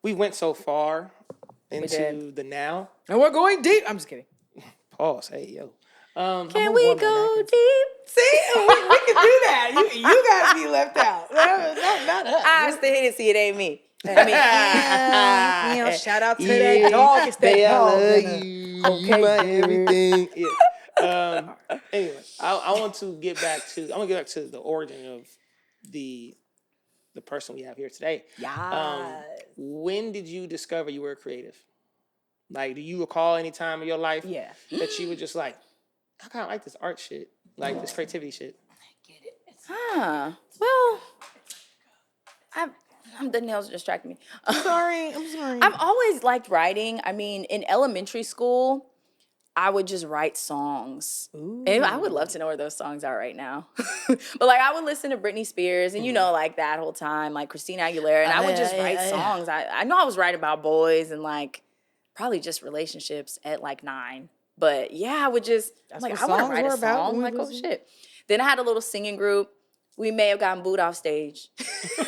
we went so far into the now. And we're going deep. I'm just kidding. Pause. Hey, yo. Can we go deep? See, we can do that. You got to be left out. Not us. I was the Hennessy, it ain't me. I mean, shout out to that dog. It's that dog. Okay, my everything. Yeah. Anyway, I want to get back to the origin of the person we have here today. Yeah. When did you discover you were creative? Like, do you recall any time in your life that you were just like, I kind of like this art shit, like this creativity shit? Get it. Well, the nails distract me. I'm sorry. I've always liked writing. I mean, in elementary school, I would just write songs. Ooh. And I would love to know where those songs are right now. But like I would listen to Britney Spears and like that whole time, like Christina Aguilera, and I would just write songs. I know I was writing about boys and like probably just relationships at like 9. But yeah, I would just, I'm like, I want to write a song. I'm like, oh shit. Then I had a little singing group. We may have gotten booed off stage.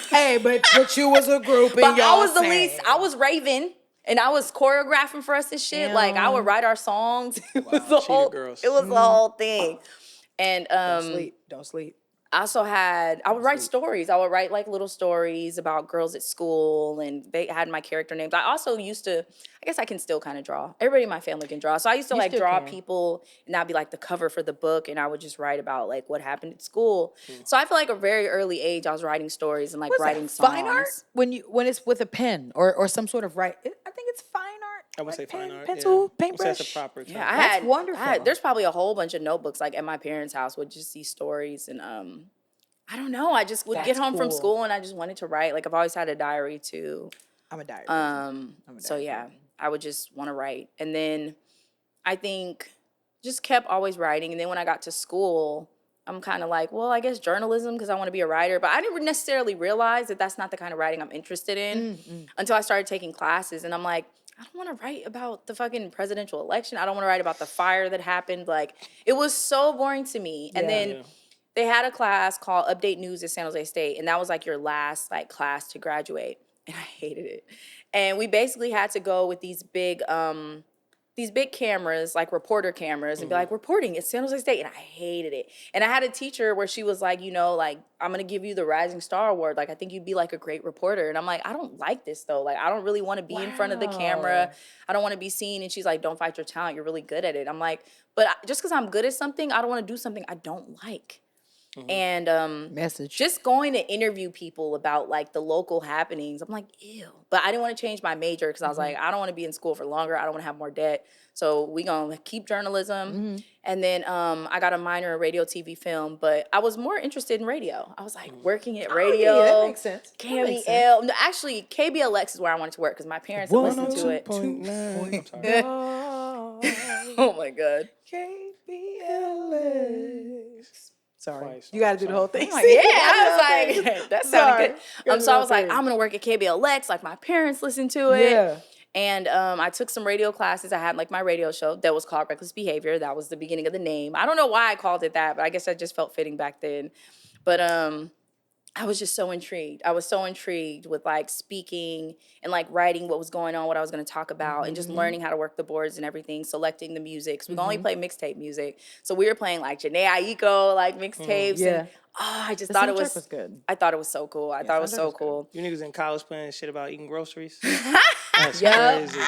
Hey, but you was a group and but y'all I was the least, I was Raven. And I was choreographing for us and shit. Damn. Like I would write our songs. It was the whole thing. And Don't sleep. I also I would write stories. I would write like little stories about girls at school, and they had my character names. I also used to, I guess I can still kind of draw. Everybody in my family can draw. So I used to draw people, and that'd be like the cover for the book, and I would just write about like what happened at school. So I feel like at a very early age, I was writing stories and like writing songs. Fine art? When it's with a pen or some sort of I think it's fine art. I would say fine art. Pencil, paintbrush. That's a proper term. Yeah, that's wonderful. There's probably a whole bunch of notebooks like at my parents' house with just these stories, and I don't know. I just would get home from school and I just wanted to write. Like I've always had a diary too. I'm a diary. So yeah, I would just want to write, and then I think just kept always writing. And then when I got to school, I'm kind of like, well, I guess journalism because I want to be a writer. But I didn't necessarily realize that that's not the kind of writing I'm interested in until I started taking classes, and I'm like, I don't want to write about the fucking presidential election. I don't want to write about the fire that happened. Like, it was so boring to me. And then they had a class called Update News at San Jose State, and that was like your last like class to graduate. And I hated it. And we basically had to go with these big cameras, like reporter cameras, and be like, reporting at San Jose State. And I hated it. And I had a teacher where she was like, like, I'm going to give you the Rising Star Award. Like, I think you'd be like a great reporter. And I'm like, I don't like this though. Like, I don't really want to be in front of the camera. I don't want to be seen. And she's like, don't fight your talent. You're really good at it. I'm like, but just because I'm good at something, I don't want to do something I don't like. And just going to interview people about like the local happenings, I'm like, ew. But I didn't want to change my major because I was like, I don't want to be in school for longer. I don't want to have more debt. So we gonna keep journalism. And then I got a minor in radio, TV, film, but I was more interested in radio. I was like working at radio. Oh, yeah, that makes sense. KBL. No, actually, KBLX is where I wanted to work because my parents had listened to it. Oh my God. KBLX. Sorry. You got to do the whole thing. Like, yeah, I was like, that sounded good. So I was like, I'm going to work at KBLX. Like, my parents listened to it. Yeah. And I took some radio classes. I had, like, my radio show that was called Reckless Behavior. That was the beginning of the name. I don't know why I called it that, but I guess I just felt fitting back then. But I was just so intrigued. I was so intrigued with, like, speaking and, like, writing what was going on, what I was going to talk about, and just learning how to work the boards and everything, selecting the music. So we only play mixtape music. So we were playing, like, Janae Aiko, like, mixtapes. And, I just thought it was good. I thought it was so cool. I thought it was so cool. You niggas in college playing shit about eating groceries? That's crazy.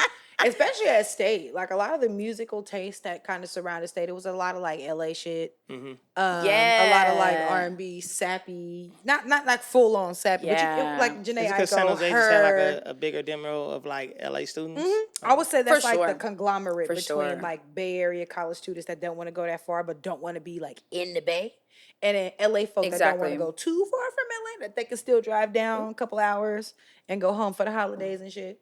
Especially at State, like a lot of the musical taste that kind of surrounded State, it was a lot of like LA shit. A lot of like R&B, sappy, not like full on sappy, but like Janae Aiko, because San Jose just had like a bigger demo of like LA students. I would say that's like the conglomerate between like Bay Area college students that don't want to go that far, but don't want to be like in the Bay. And then LA folks that don't want to go too far from LA, that they can still drive down a couple hours and go home for the holidays and shit.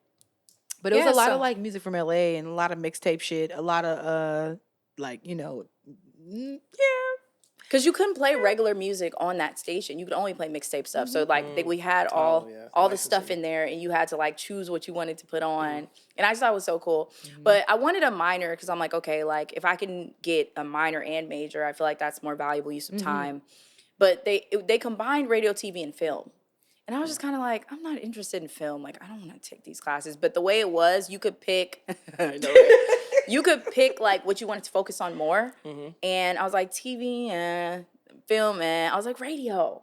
But it was a lot of like music from LA and a lot of mixtape shit, a lot of like, because you couldn't play regular music on that station. You could only play mixtape stuff. So like we had all the stuff in there, and you had to like choose what you wanted to put on. And I just thought it was so cool. But I wanted a minor because I'm like, okay, like if I can get a minor and major, I feel like that's more valuable use of time. But they combined radio, TV, and film. And I was just kind of like, I'm not interested in film. Like, I don't want to take these classes. But the way it was, you could pick, you could pick like what you wanted to focus on more. And I was like, TV and film, and I was like, radio.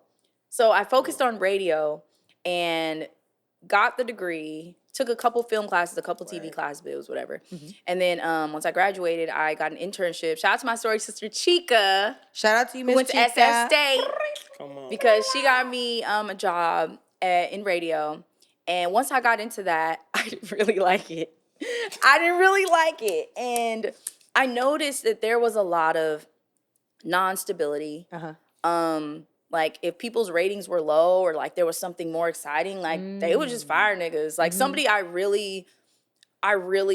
So I focused on radio and got the degree, took a couple film classes, a couple TV classes, but it was whatever. And then once I graduated, I got an internship. Shout out to my sorority sister, Chica. Shout out to you, Miss Went to Chica. SF State because she got me a job in radio. And once I got into that, I didn't really like it. And I noticed that there was a lot of non-stability. Like if people's ratings were low or like there was something more exciting, like they would just fire niggas. Like somebody I really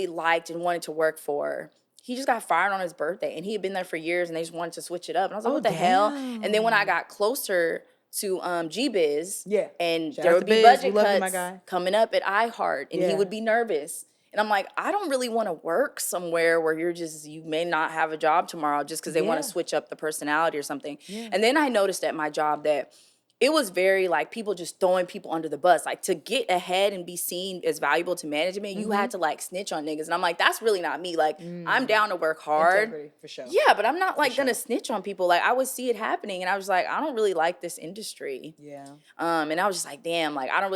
liked and wanted to work for, he just got fired on his birthday, and he had been there for years, and they just wanted to switch it up. And I was like, what the hell? And then when I got closer to G-Biz, and there would be budget cuts coming up at iHeart, and he would be nervous. And I'm like, I don't really want to work somewhere where you may not have a job tomorrow just because they want to switch up the personality or something. And then I noticed at my job that it was very like people just throwing people under the bus. Like to get ahead and be seen as valuable to management, you had to like snitch on niggas. And I'm like, that's really not me. Like I'm down to work hard. Integrity, for sure. Yeah, but I'm not like gonna snitch on people. Like I would see it happening and I was like, I don't really like this industry. Yeah. And I was just like, damn, like I don't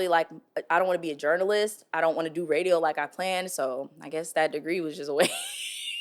want to be a journalist. I don't want to do radio like I planned. So I guess that degree was just a way.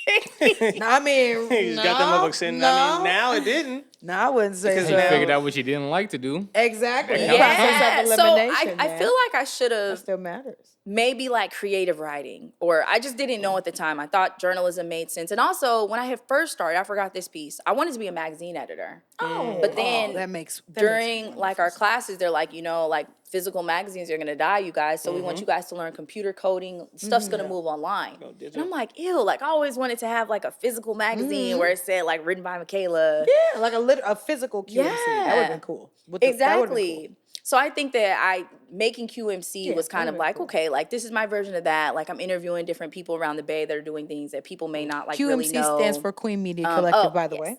I mean, you just got them motherfuckers sitting. I mean, now it didn't. No, I wouldn't say Because so. you figured out what you didn't like to do. Exactly. Yeah. Process of So elimination, I feel like I should that have still matters. maybe like creative writing, or I just didn't know at the time. I thought journalism made sense. And also when I had first started, I forgot this piece. I wanted to be a magazine editor. But then that makes during like our classes, they're like, like physical magazines are gonna die, you guys. So we want you guys to learn computer coding. Stuff's gonna move online. And I'm like, ew, like I always wanted to have like a physical magazine where it said like written by Michaela. Yeah, like a physical QMC. That would have been cool. Exactly. So I think that making QMC was kind of like, okay, like this is my version of that. Like I'm interviewing different people around the Bay that are doing things that people may not like really know. QMC stands for Queen Media Collective, by the way.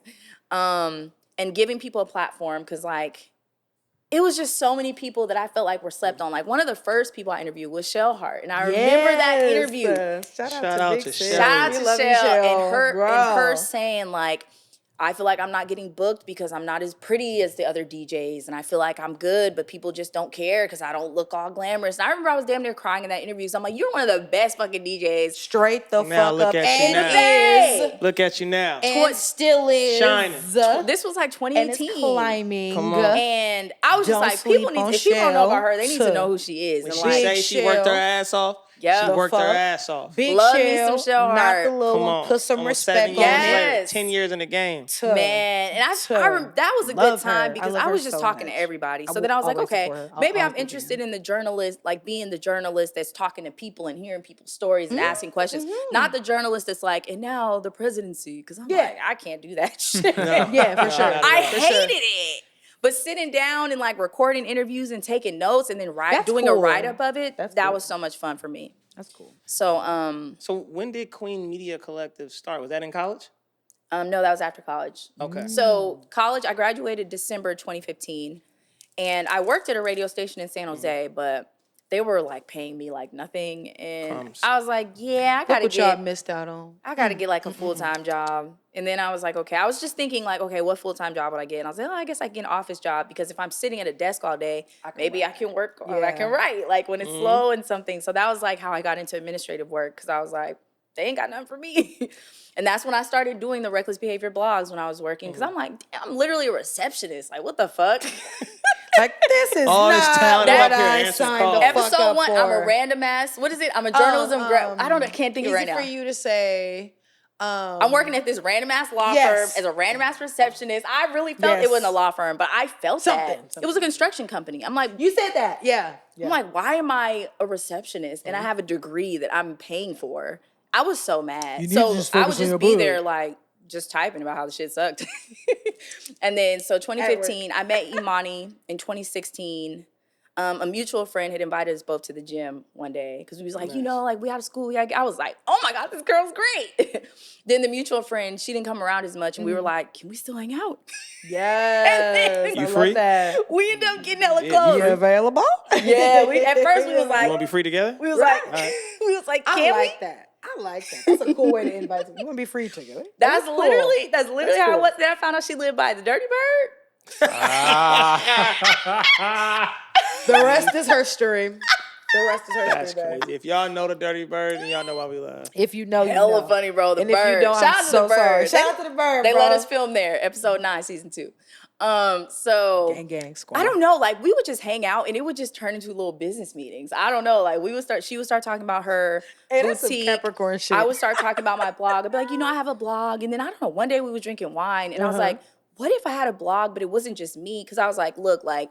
And giving people a platform, because like it was just so many people that I felt like were slept on. Like one of the first people I interviewed was Shell Hart, and I remember that interview. Shout out to Shell. Shout out to Shell, and her girl. saying like, I feel like I'm not getting booked because I'm not as pretty as the other DJs, and I feel like I'm good, but people just don't care because I don't look all glamorous. And I remember I was damn near crying in that interview. So I'm like, you're one of the best fucking DJs. Straight the Now fuck look up. at you And now. is. Look at you now. And still is. Shining. This was like 2018. And it's climbing. Come on. And I was just Don't like, sleep if on people don't know about her, they need to Shell. know who she is. When And she like, say she worked her Shell. ass off, Yeah. she worked her fuck? ass off. Big Love me Shell, some Shell not Hart. the little Come one. on. Put some Almost respect 7 on years Yes. later, 10 years in the game. it. Man, and that was a Love good time her. because love I her was just so talking much. to everybody. So will then I was like, always okay, support her. I'll maybe I'm always be interested in the journalist, like being the journalist that's talking to people and hearing people's stories and asking questions. Not the journalist that's like, and now the presidency. Because I'm like, I can't do that shit. Yeah, for sure. I hated it. But sitting down and like recording interviews and taking notes and then doing a cool. write-up of it, That's that cool. was so much fun for me. That's cool. So, So when did Queen Media Collective start? Was that in college? no, that was after college. Okay. So college, I graduated December 2015, and I worked at a radio station in San Jose, but they were like paying me like nothing, and Crumbs. I was like, yeah, I Look gotta what y'all get, missed out on. like a full-time job. And then I was like, okay, I was just thinking like, okay, what full-time job would I get? And I was like, I guess I get an office job, because if I'm sitting at a desk all day, maybe I can work or I can write, like when it's slow and something. So that was like how I got into administrative work, because I was like, they ain't got nothing for me. And that's when I started doing the reckless behavior blogs when I was working, because I'm like, damn, I'm literally a receptionist. Like, what the fuck? Like, this is All not this talent what up here I answering signed calls. the fuck Episode up 1, for. I'm a random ass. What is it? I'm a journalism grad. I can't think of it right now. Easy for you to say. I'm working at this random ass law Yes. firm as a random ass receptionist. I really felt Yes. it wasn't a law firm, but I felt Something. It was a construction company. I'm like, You said that. Yeah. I'm like, why am I a receptionist and I have a degree that I'm paying for? I was so mad. You need So to just I focus would on just your be book. there like just typing about how the shit sucked. And then so 2015, I met Imani. In 2016, A mutual friend had invited us both to the gym one day because we was like, like we out of school. I was like, oh my God, this girl's great. Then the mutual friend, she didn't come around as much, and we were like, can we still hang out? Yes, You I free? love that. We ended up getting hella close. You available? Yeah, at first we was You like, want to be free together? we was like, I can like we? that. I like that. That's a cool way to invite them. You want to be free together? That's cool. literally how cool. it was. Then I found out she lived by the Dirty Bird. The rest is her story. The rest is her That's story. crazy. If y'all know the Dirty Bird, then y'all know why we love. If you know, Hella funny, bro. The and Bird. if you don't, Shout I'm out to so the Bird. sorry. Shout out to the Bird. They bro. let us film there, episode 9, season 2. So gang squad. I don't know. Like we would just hang out, and it would just turn into little business meetings. I don't know. Like she would start talking about her that's some boutique. Capricorn shit. I would start talking about my blog. I'd be like, I have a blog, and then I don't know. One day we were drinking wine, and I was like, what if I had a blog, but it wasn't just me? Because I was like, look, like.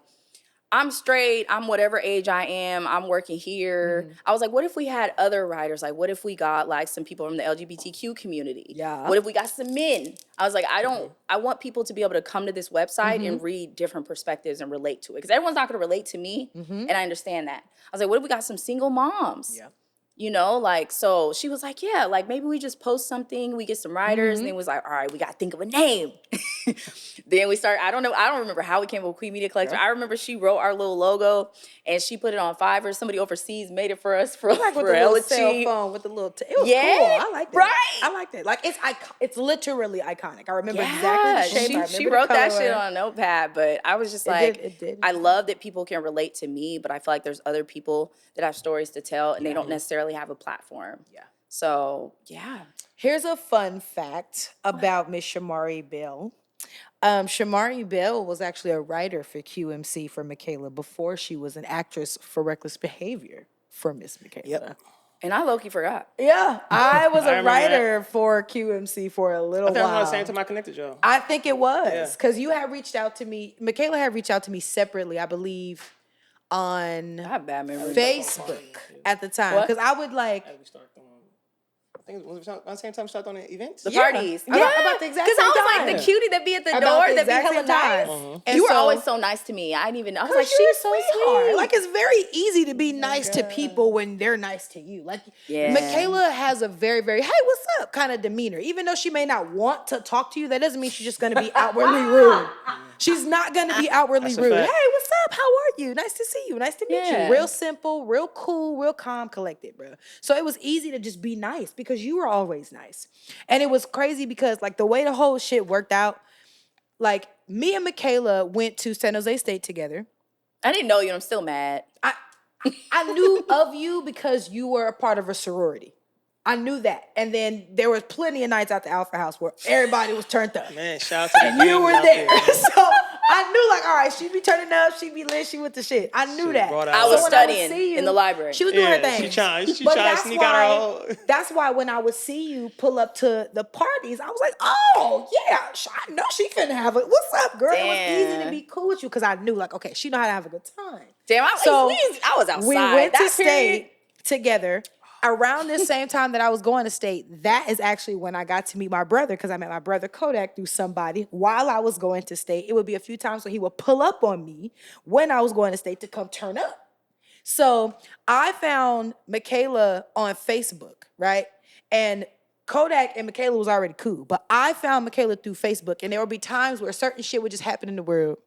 I'm straight. I'm whatever age I am. I'm working here. I was like, what if we had other writers? Like, what if we got like some people from the LGBTQ community? Yeah. What if we got some men? I was like, I want people to be able to come to this website and read different perspectives and relate to it. Because everyone's not going to relate to me. And I understand that. I was like, what if we got some single moms? Yeah. So she was like, yeah, like maybe we just post something, we get some writers, and then was like, all right, we got to think of a name. Then we started, I don't remember how we came up with Queen Media Collective. I remember she wrote our little logo, and she put it on Fiverr. Somebody overseas made it for us for like with for the hella little cell cheap. phone with the little. It was cool. I like that. Right. I like that. Like it's literally iconic. I remember exactly the shape. I remember She the wrote that color. shit on a notepad, but I was just It did. I love that people can relate to me, but I feel like there's other people that have stories to tell, and they don't necessarily have a platform. Yeah. So yeah. Here's a fun fact about Miss Shamari Bell. Shamari Bell was actually a writer for QMC for Michaela before she was an actress for Reckless Behavior for Miss Michaela. Yep. And I low-key forgot. Yeah, I was a remember writer for QMC for a little I think while. I was the same time I connected y'all. I think it was because you had reached out to me. Michaela had reached out to me separately, I believe, on I have bad memory. Facebook at the time because I would like. We start doing, I think it was around the same time we started on the events. The parties. About the exact Because same I was time. like the cutie that be at the About door the that be exact hella same time. nice. And You were so- always so nice to me. I didn't even know. I was like, You're a she's so sweetheart. sweet. Like it's very easy to be nice to people when they're nice to you. Like Michaela has a very, very hey, what's up kind of demeanor. Even though she may not want to talk to you, that doesn't mean she's just going to be outwardly rude. She's not going to be outwardly rude. Hey, what's up? How are you? Nice to see you. Nice to meet you. Real simple, real cool, real calm, collected, bro. So it was easy to just be nice because you were always nice. And it was crazy because like the way the whole shit worked out, like me and Michaela went to San Jose State together. I didn't know you, and I'm still mad. I knew of you because you were a part of a sorority. I knew that. And then there was plenty of nights at the Alpha House where everybody was turned up. Man, shout out to the And you games were out there. So I knew like, all right, she'd be turning up, she'd be lit, she with the shit. I knew that. I was So when studying would see you, in the library. She was doing her Yeah, thing. she trying to But sneak out her whole. that's why when I would see you pull up to the parties, I was like, oh, yeah, I know she finna have it. What's up, girl? It was easy to be cool with you because I knew like, okay, she know how to have a good time. Damn, I was outside. We went to that state together. Around this same time that I was going to state, that is actually when I got to meet my brother because I met my brother Kodak through somebody while I was going to state. It would be a few times where he would pull up on me when I was going to state to come turn up. So I found Michaela on Facebook, right? And Kodak and Michaela was already cool, but I found Michaela through Facebook, and there would be times where certain shit would just happen in the world,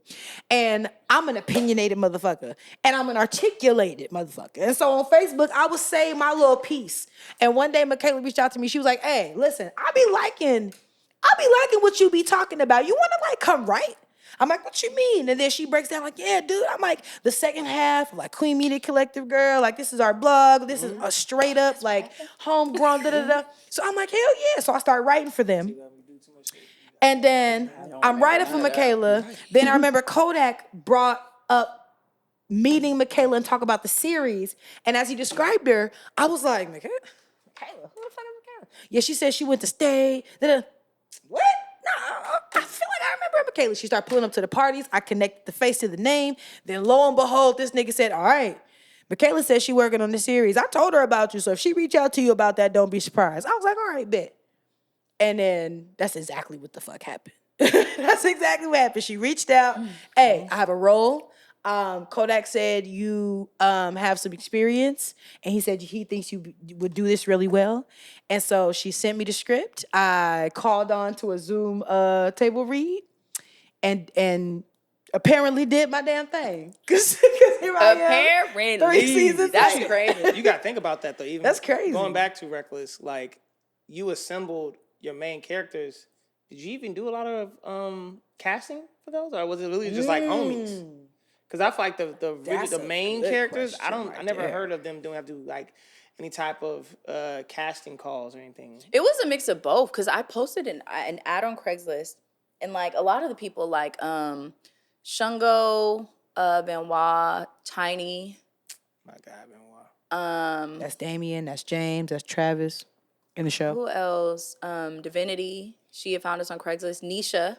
and I'm an opinionated motherfucker, and I'm an articulated motherfucker, and so on Facebook, I would say my little piece, and one day Michaela reached out to me, she was like, hey, listen, I be liking what you be talking about, you wanna like come write? I'm like, what you mean? And then she breaks down like, yeah, dude. I'm like, the second half of like Queen Media Collective, girl. Like, this is our blog. This is a straight up like homegrown, da-da-da. So I'm like, hell yeah. So I start writing for them. And then I'm writing for Michaela. Then I remember Kodak brought up meeting Michaela and talk about the series. And as he described her, I was like, Michaela? Who the fuck is Michaela? Yeah, she said she went to stay. What? No, I feel like I remember Michaela. She started pulling up to the parties. I connected the face to the name. Then lo and behold, this nigga said, all right, Michaela said she working on the series. I told her about you, so if she reach out to you about that, don't be surprised. I was like, all right, bet. And then that's exactly what the fuck happened. That's exactly what happened. She reached out. Hey, I have a role. Kodak said you have some experience, and he said he thinks you would do this really well. And so she sent me the script. I called on to a Zoom table read, and apparently did my damn thing. Because here I am. Apparently. 3 seasons. That's later. crazy. You got to think about that, though. Even That's crazy. Going back to Reckless, like, you assembled your main characters. Did you even do a lot of casting for those? Or was it really just like homies? Because I feel like the main characters, I never heard of them have to do like any type of casting calls or anything. It was a mix of both, because I posted an ad on Craigslist, and like a lot of the people like Shungo, Benoit, Tiny. My God, Benoit. That's Damien, that's James, that's Travis in the show. Who else? Divinity. She had found us on Craigslist. Nisha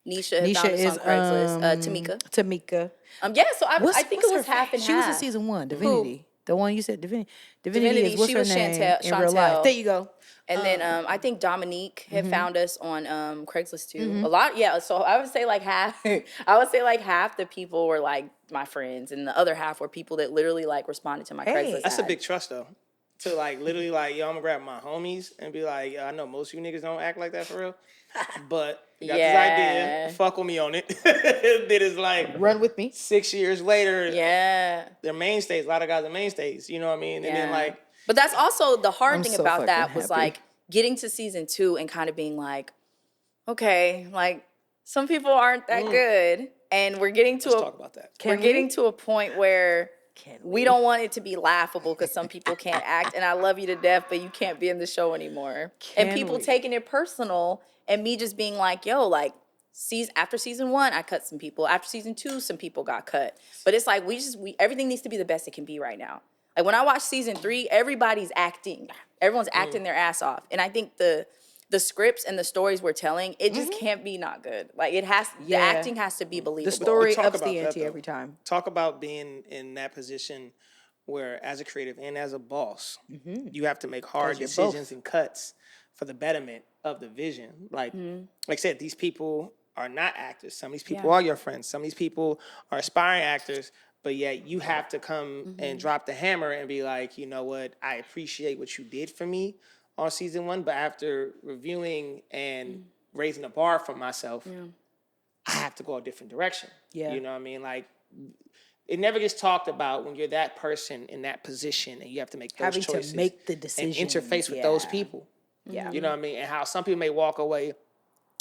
had found us on Craigslist. Tamika. Yeah, so I think it was half and half. She was in season 1, Divinity. Who? The one you said, Divinity. Divinity, what's she her was name Chantel. in real life? There you go. And then I think Dominique had found us on Craigslist too. A lot, yeah. So I would say like half. I would say like half the people were like my friends, and the other half were people that literally like responded to my Craigslist. That's ad. a big trust though. To like literally like, yo, I'm gonna grab my homies and be like, yo, I know most of you niggas don't act like that for real, but I got this idea. Fuck with me on it. That is like run with me. 6 years later. Yeah, they're mainstays. A lot of guys are mainstays. You know what I mean? And then like. But that's also the hard thing about that was happy. like getting to season 2 and kind of being like, okay, like some people aren't that good, and we're getting to talk about that. Getting to a point where we don't want it to be laughable because some people can't act, and I love you to death, but you can't be in the show anymore. And people taking it personal, and me just being like, yo, like after season 1, I cut some people. After season 2, some people got cut. But it's like everything needs to be the best it can be right now. Like when I watch season 3, everybody's acting. Everyone's acting their ass off. And I think the scripts and the stories we're telling, it just can't be not good. Like the acting has to be believable. The story ups the ante every time. Talk about being in that position where as a creative and as a boss, you have to make hard decisions and cuts for the betterment of the vision. Like I said, these people are not actors. Some of these people are your friends. Some of these people are aspiring actors. But yet you have to come and drop the hammer and be like, you know what, I appreciate what you did for me on season 1, but after reviewing and raising the bar for myself, I have to go a different direction. Yeah. You know what I mean? Like, it never gets talked about when you're that person in that position and you have to make those choices. Having to make the decision. And interface with those people. Yeah. You know what I mean? And how some people may walk away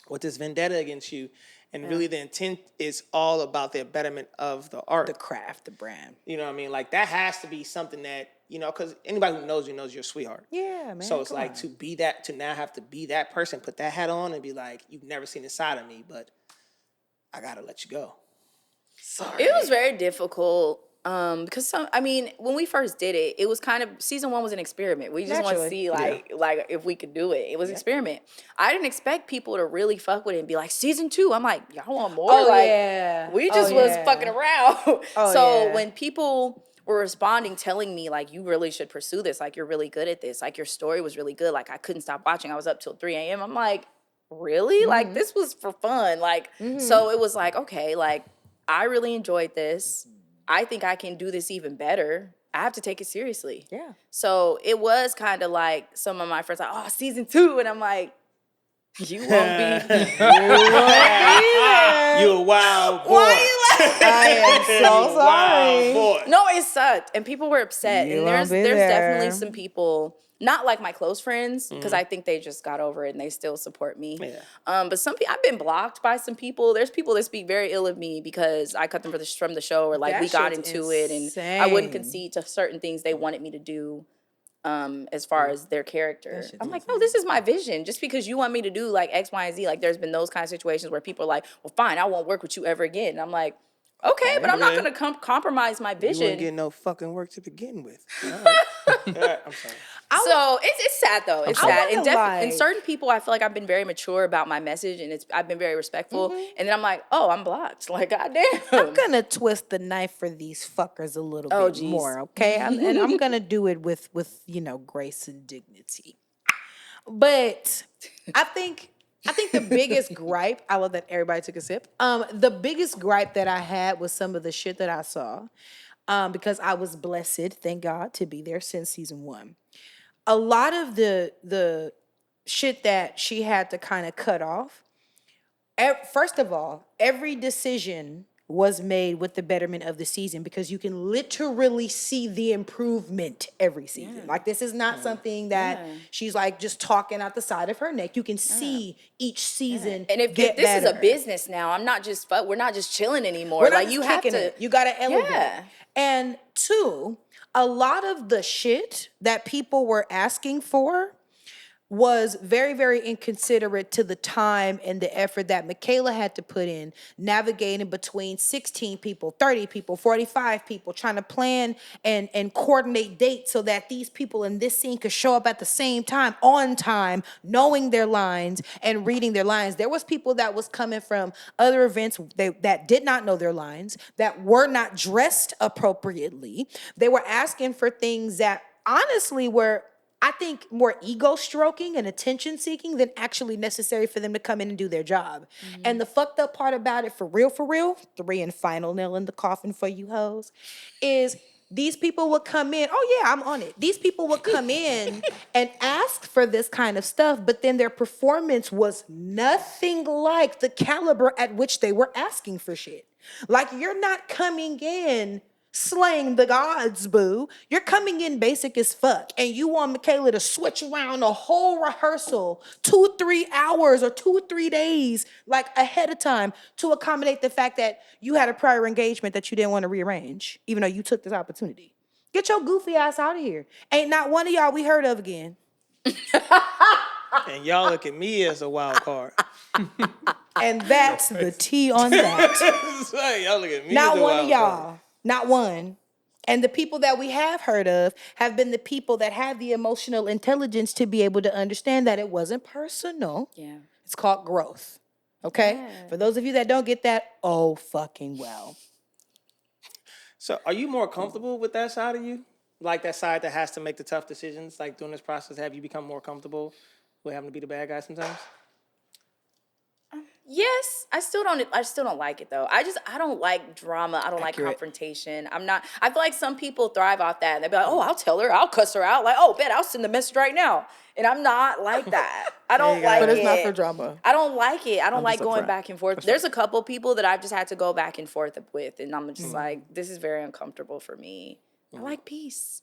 with this vendetta against you. And really the intent is all about the betterment of the art. The craft, the brand. You know what I mean? Like that has to be something that, you know, because anybody who knows you knows you're a sweetheart. Yeah, man. So it's like to now have to be that person, put that hat on and be like, you've never seen this side of me, but I got to let you go. Sorry. It was very difficult. Because when we first did it, it was kind of season 1 was an experiment. We just want to see like if we could do it. It was an experiment. I didn't expect people to really fuck with it and be like season 2. I'm like, y'all want more? We just was fucking around. When people were responding, telling me like, you really should pursue this. Like you're really good at this. Like your story was really good. Like I couldn't stop watching. I was up till 3 a.m. I'm like, really? Like this was for fun. Like so it was like, okay, like I really enjoyed this. I think I can do this even better. I have to take it seriously. Yeah. So it was kind of like some of my friends like, oh, season 2. And I'm like, you won't be. You a wild boy. Why are you laughing? I am so sorry. Boy. No, it sucked. And people were upset. You and won't there's be there. definitely some people, not like my close friends, because I think they just got over it and they still support me. Yeah. But some people, I've been blocked by some people. There's people that speak very ill of me because I cut them from the show, or like we got into it and I wouldn't concede to certain things they wanted me to do as far as their character. I'm like, no, this is my vision. Just because you want me to do like X, Y, and Z, like there's been those kind of situations where people are like, well, fine, I won't work with you ever again. And I'm like, okay, but I'm not going to compromise my vision. You wouldn't get no fucking work to begin with. All right. I'm sorry. So it's sad though. It's sad. And certain people, I feel like I've been very mature about my message, and I've been very respectful. And then I'm like, oh, I'm blocked. Like, goddamn. I'm gonna twist the knife for these fuckers a little bit more, okay? And I'm gonna do it with grace and dignity. But I think I think the biggest gripe, I love that everybody took a sip. The biggest gripe that I had was some of the shit that I saw, because I was blessed, thank God, to be there since season 1. A lot of the shit that she had to kind of cut off. First of all, every decision was made with the betterment of the season, because you can literally see the improvement every season. Yeah. Like, this is not something that she's like just talking out the side of her neck. You can see each season and if get this better. is a business now, we're not just chilling anymore. We're not like just you have to it. You got to elevate. And 2, a lot of the shit that people were asking for was very, very inconsiderate to the time and the effort that Michaela had to put in, navigating between 16 people, 30 people, 45 people, trying to plan and coordinate dates so that these people in this scene could show up at the same time, on time, knowing their lines and reading their lines. There was people that was coming from other events that did not know their lines, that were not dressed appropriately. They were asking for things that honestly were, I think, more ego stroking and attention seeking than actually necessary for them to come in and do their job. Mm-hmm. And the fucked up part about it, for real, 3 and final nail in the coffin for you hoes, is these people would come in. Oh yeah, I'm on it. These people would come in and ask for this kind of stuff, but then their performance was nothing like the caliber at which they were asking for shit. Like, you're not coming in slaying the gods, boo. You're coming in basic as fuck, and you want Michaela to switch around a whole rehearsal 2-3 hours or 2-3 days, like, ahead of time, to accommodate the fact that you had a prior engagement that you didn't want to rearrange, even though you took this opportunity. Get your goofy ass out of here. Ain't not one of y'all we heard of again. And y'all look at me as a wild card. And that's the tea on that. Sorry, y'all look at me not as a one wild of y'all. card. Not one. And the people that we have heard of have been the people that have the emotional intelligence to be able to understand that it wasn't personal. Yeah. It's called growth. Okay? Yeah. For those of you that don't get that, oh fucking well. So are you more comfortable with that side of you? Like, that side that has to make the tough decisions? Like, during this process, have you become more comfortable with having to be the bad guy sometimes? Yes, I still don't like it though. I don't like drama. I don't like confrontation. I feel like some people thrive off that, and they'll be like, oh, I'll tell her, I'll cuss her out. Like, oh, bet I'll send the message right now. And I'm not like that. I don't like it. But it's not for drama. I don't like it. I don't like going back and forth. There's a couple people that I've just had to go back and forth with, and I'm just like, this is very uncomfortable for me. I like peace.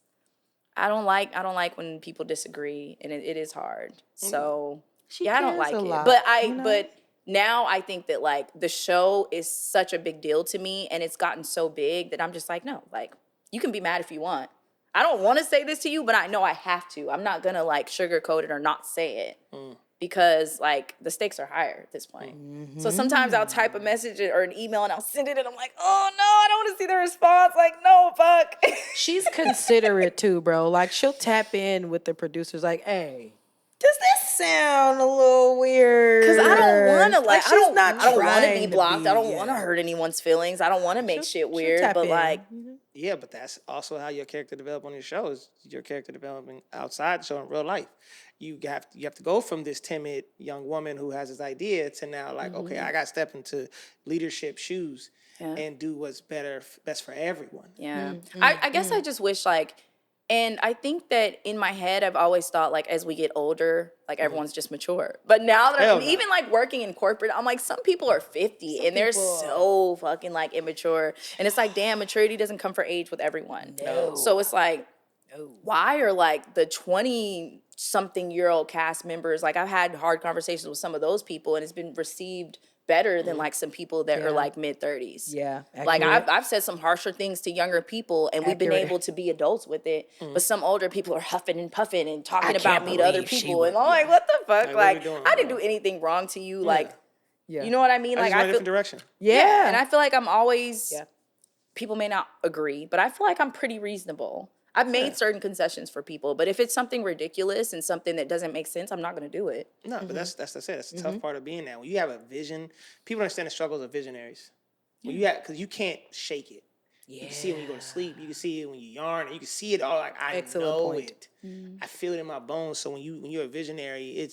I don't like when people disagree, and it is hard. So I don't like it. But now I think that, like, the show is such a big deal to me, and it's gotten so big that I'm just like, no, like, you can be mad if you want. I don't want to say this to you, but I know I have to. I'm not gonna, like, sugarcoat it or not say it because, like, the stakes are higher at this point. Mm-hmm. So sometimes I'll type a message or an email and I'll send it, and I'm like, oh no, I don't want to see the response. Like, no, fuck. She's considerate too, bro. Like, she'll tap in with the producers, like, hey, does this sound a little weird? Because I don't want to, like, I don't want to be blocked. I don't want to yeah. hurt anyone's feelings. I don't want to make shit weird. But, like, yeah, but that's also how your character develop on your show, is your character development outside the show in real life. You have to go from this timid young woman who has this idea to now, like, okay, I got to step into leadership shoes and do what's best for everyone. Yeah. I guess I just wish, like, and I think that in my head, I've always thought, like, as we get older, like, everyone's just mature. But now that I'm even, like, working in corporate, I'm like, some people are 50 and they're so fucking, like, immature. And it's like, damn, maturity doesn't come for age with everyone. No. So it's like, why are, like, the 20-something-year-old cast members, like, I've had hard conversations with some of those people, and it's been received better than, like, some people that are, like, mid-30s. Yeah. Like, I've said some harsher things to younger people, and we've been able to be adults with it. But some older people are huffing and puffing and talking about me to other people. And I'm like, what the fuck? Like, I didn't do anything wrong to you. Like, you know what I mean? Like, I feel a different direction. Yeah. And I feel like I'm always, people may not agree, but I feel like I'm pretty reasonable. I've made certain concessions for people, but if it's something ridiculous and something that doesn't make sense, I'm not going to do it. No, but that's it. That's the tough part of being that. When you have a vision, people understand the struggles of visionaries. When because you can't shake it. You can see it when you go to sleep. You can see it when you yarn. You can see it all. Like, I know it. I feel it in my bones. So when you're a visionary,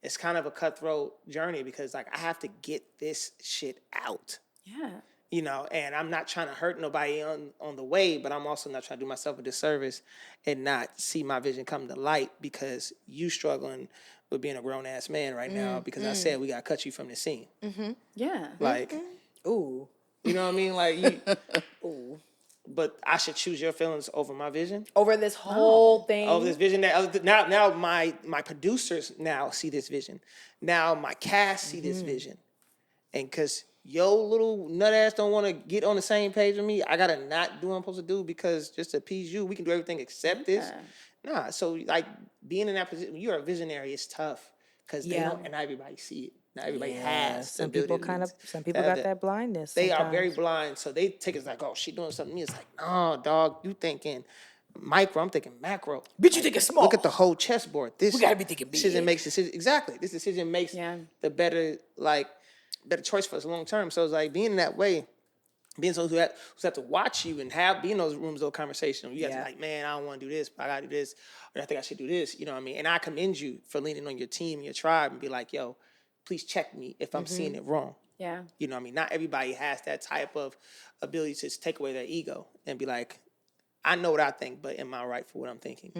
it's kind of a cutthroat journey because like I have to get this shit out. Yeah. You know, and I'm not trying to hurt nobody on the way, but I'm also not trying to do myself a disservice and not see my vision come to light because you struggling with being a grown ass man right now because I said we gotta cut you from the scene. Yeah. Like, Ooh. you know what I mean? Like, you, ooh. But I should choose your feelings over my vision. Over this whole thing. Over this vision that now my producers now see this vision. Now my cast see this vision, and because your little nut ass don't want to get on the same page with me, I gotta not do what I'm supposed to do because just to appease you, we can do everything except this. Nah, so like being in that position, when you're a visionary, it's tough because they don't, and not everybody see it. Not everybody has. Some people got that blindness. They are very blind, so they take it as like, oh, she doing something to me. It's like, no, dog, you thinking micro, I'm thinking macro. Bitch, you thinking small. Look at the whole chessboard. This we gotta be thinking big. Decision makes decision. Exactly. This decision makes the better choice for us long term. So it's like being in that way, being someone who have to watch you and be in those rooms, those conversations. You have to like, man, I don't want to do this, but I gotta do this, or I think I should do this. You know what I mean? And I commend you for leaning on your team, your tribe, and be like, yo, please check me if I'm seeing it wrong. Yeah. You know what I mean? Not everybody has that type of ability to take away their ego and be like, I know what I think, but am I right for what I'm thinking?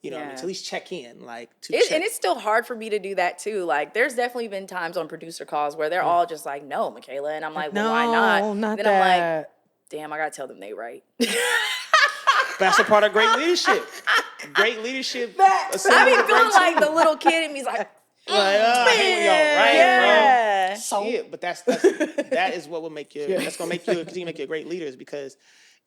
You know what I mean? To at least check in, like check. And it's still hard for me to do that too. Like, there's definitely been times on producer calls where they're all just like, "No, Michaela," and I'm like, "Well, why not?" Not then that. I'm like, "Damn, I gotta tell them they right." That's a part of great leadership. Great leadership. I be feeling like the little kid in me's like, I hate when y'all right, bro. So, Yeah, but that is what will make you. That's gonna make you continue to make you a great leader is because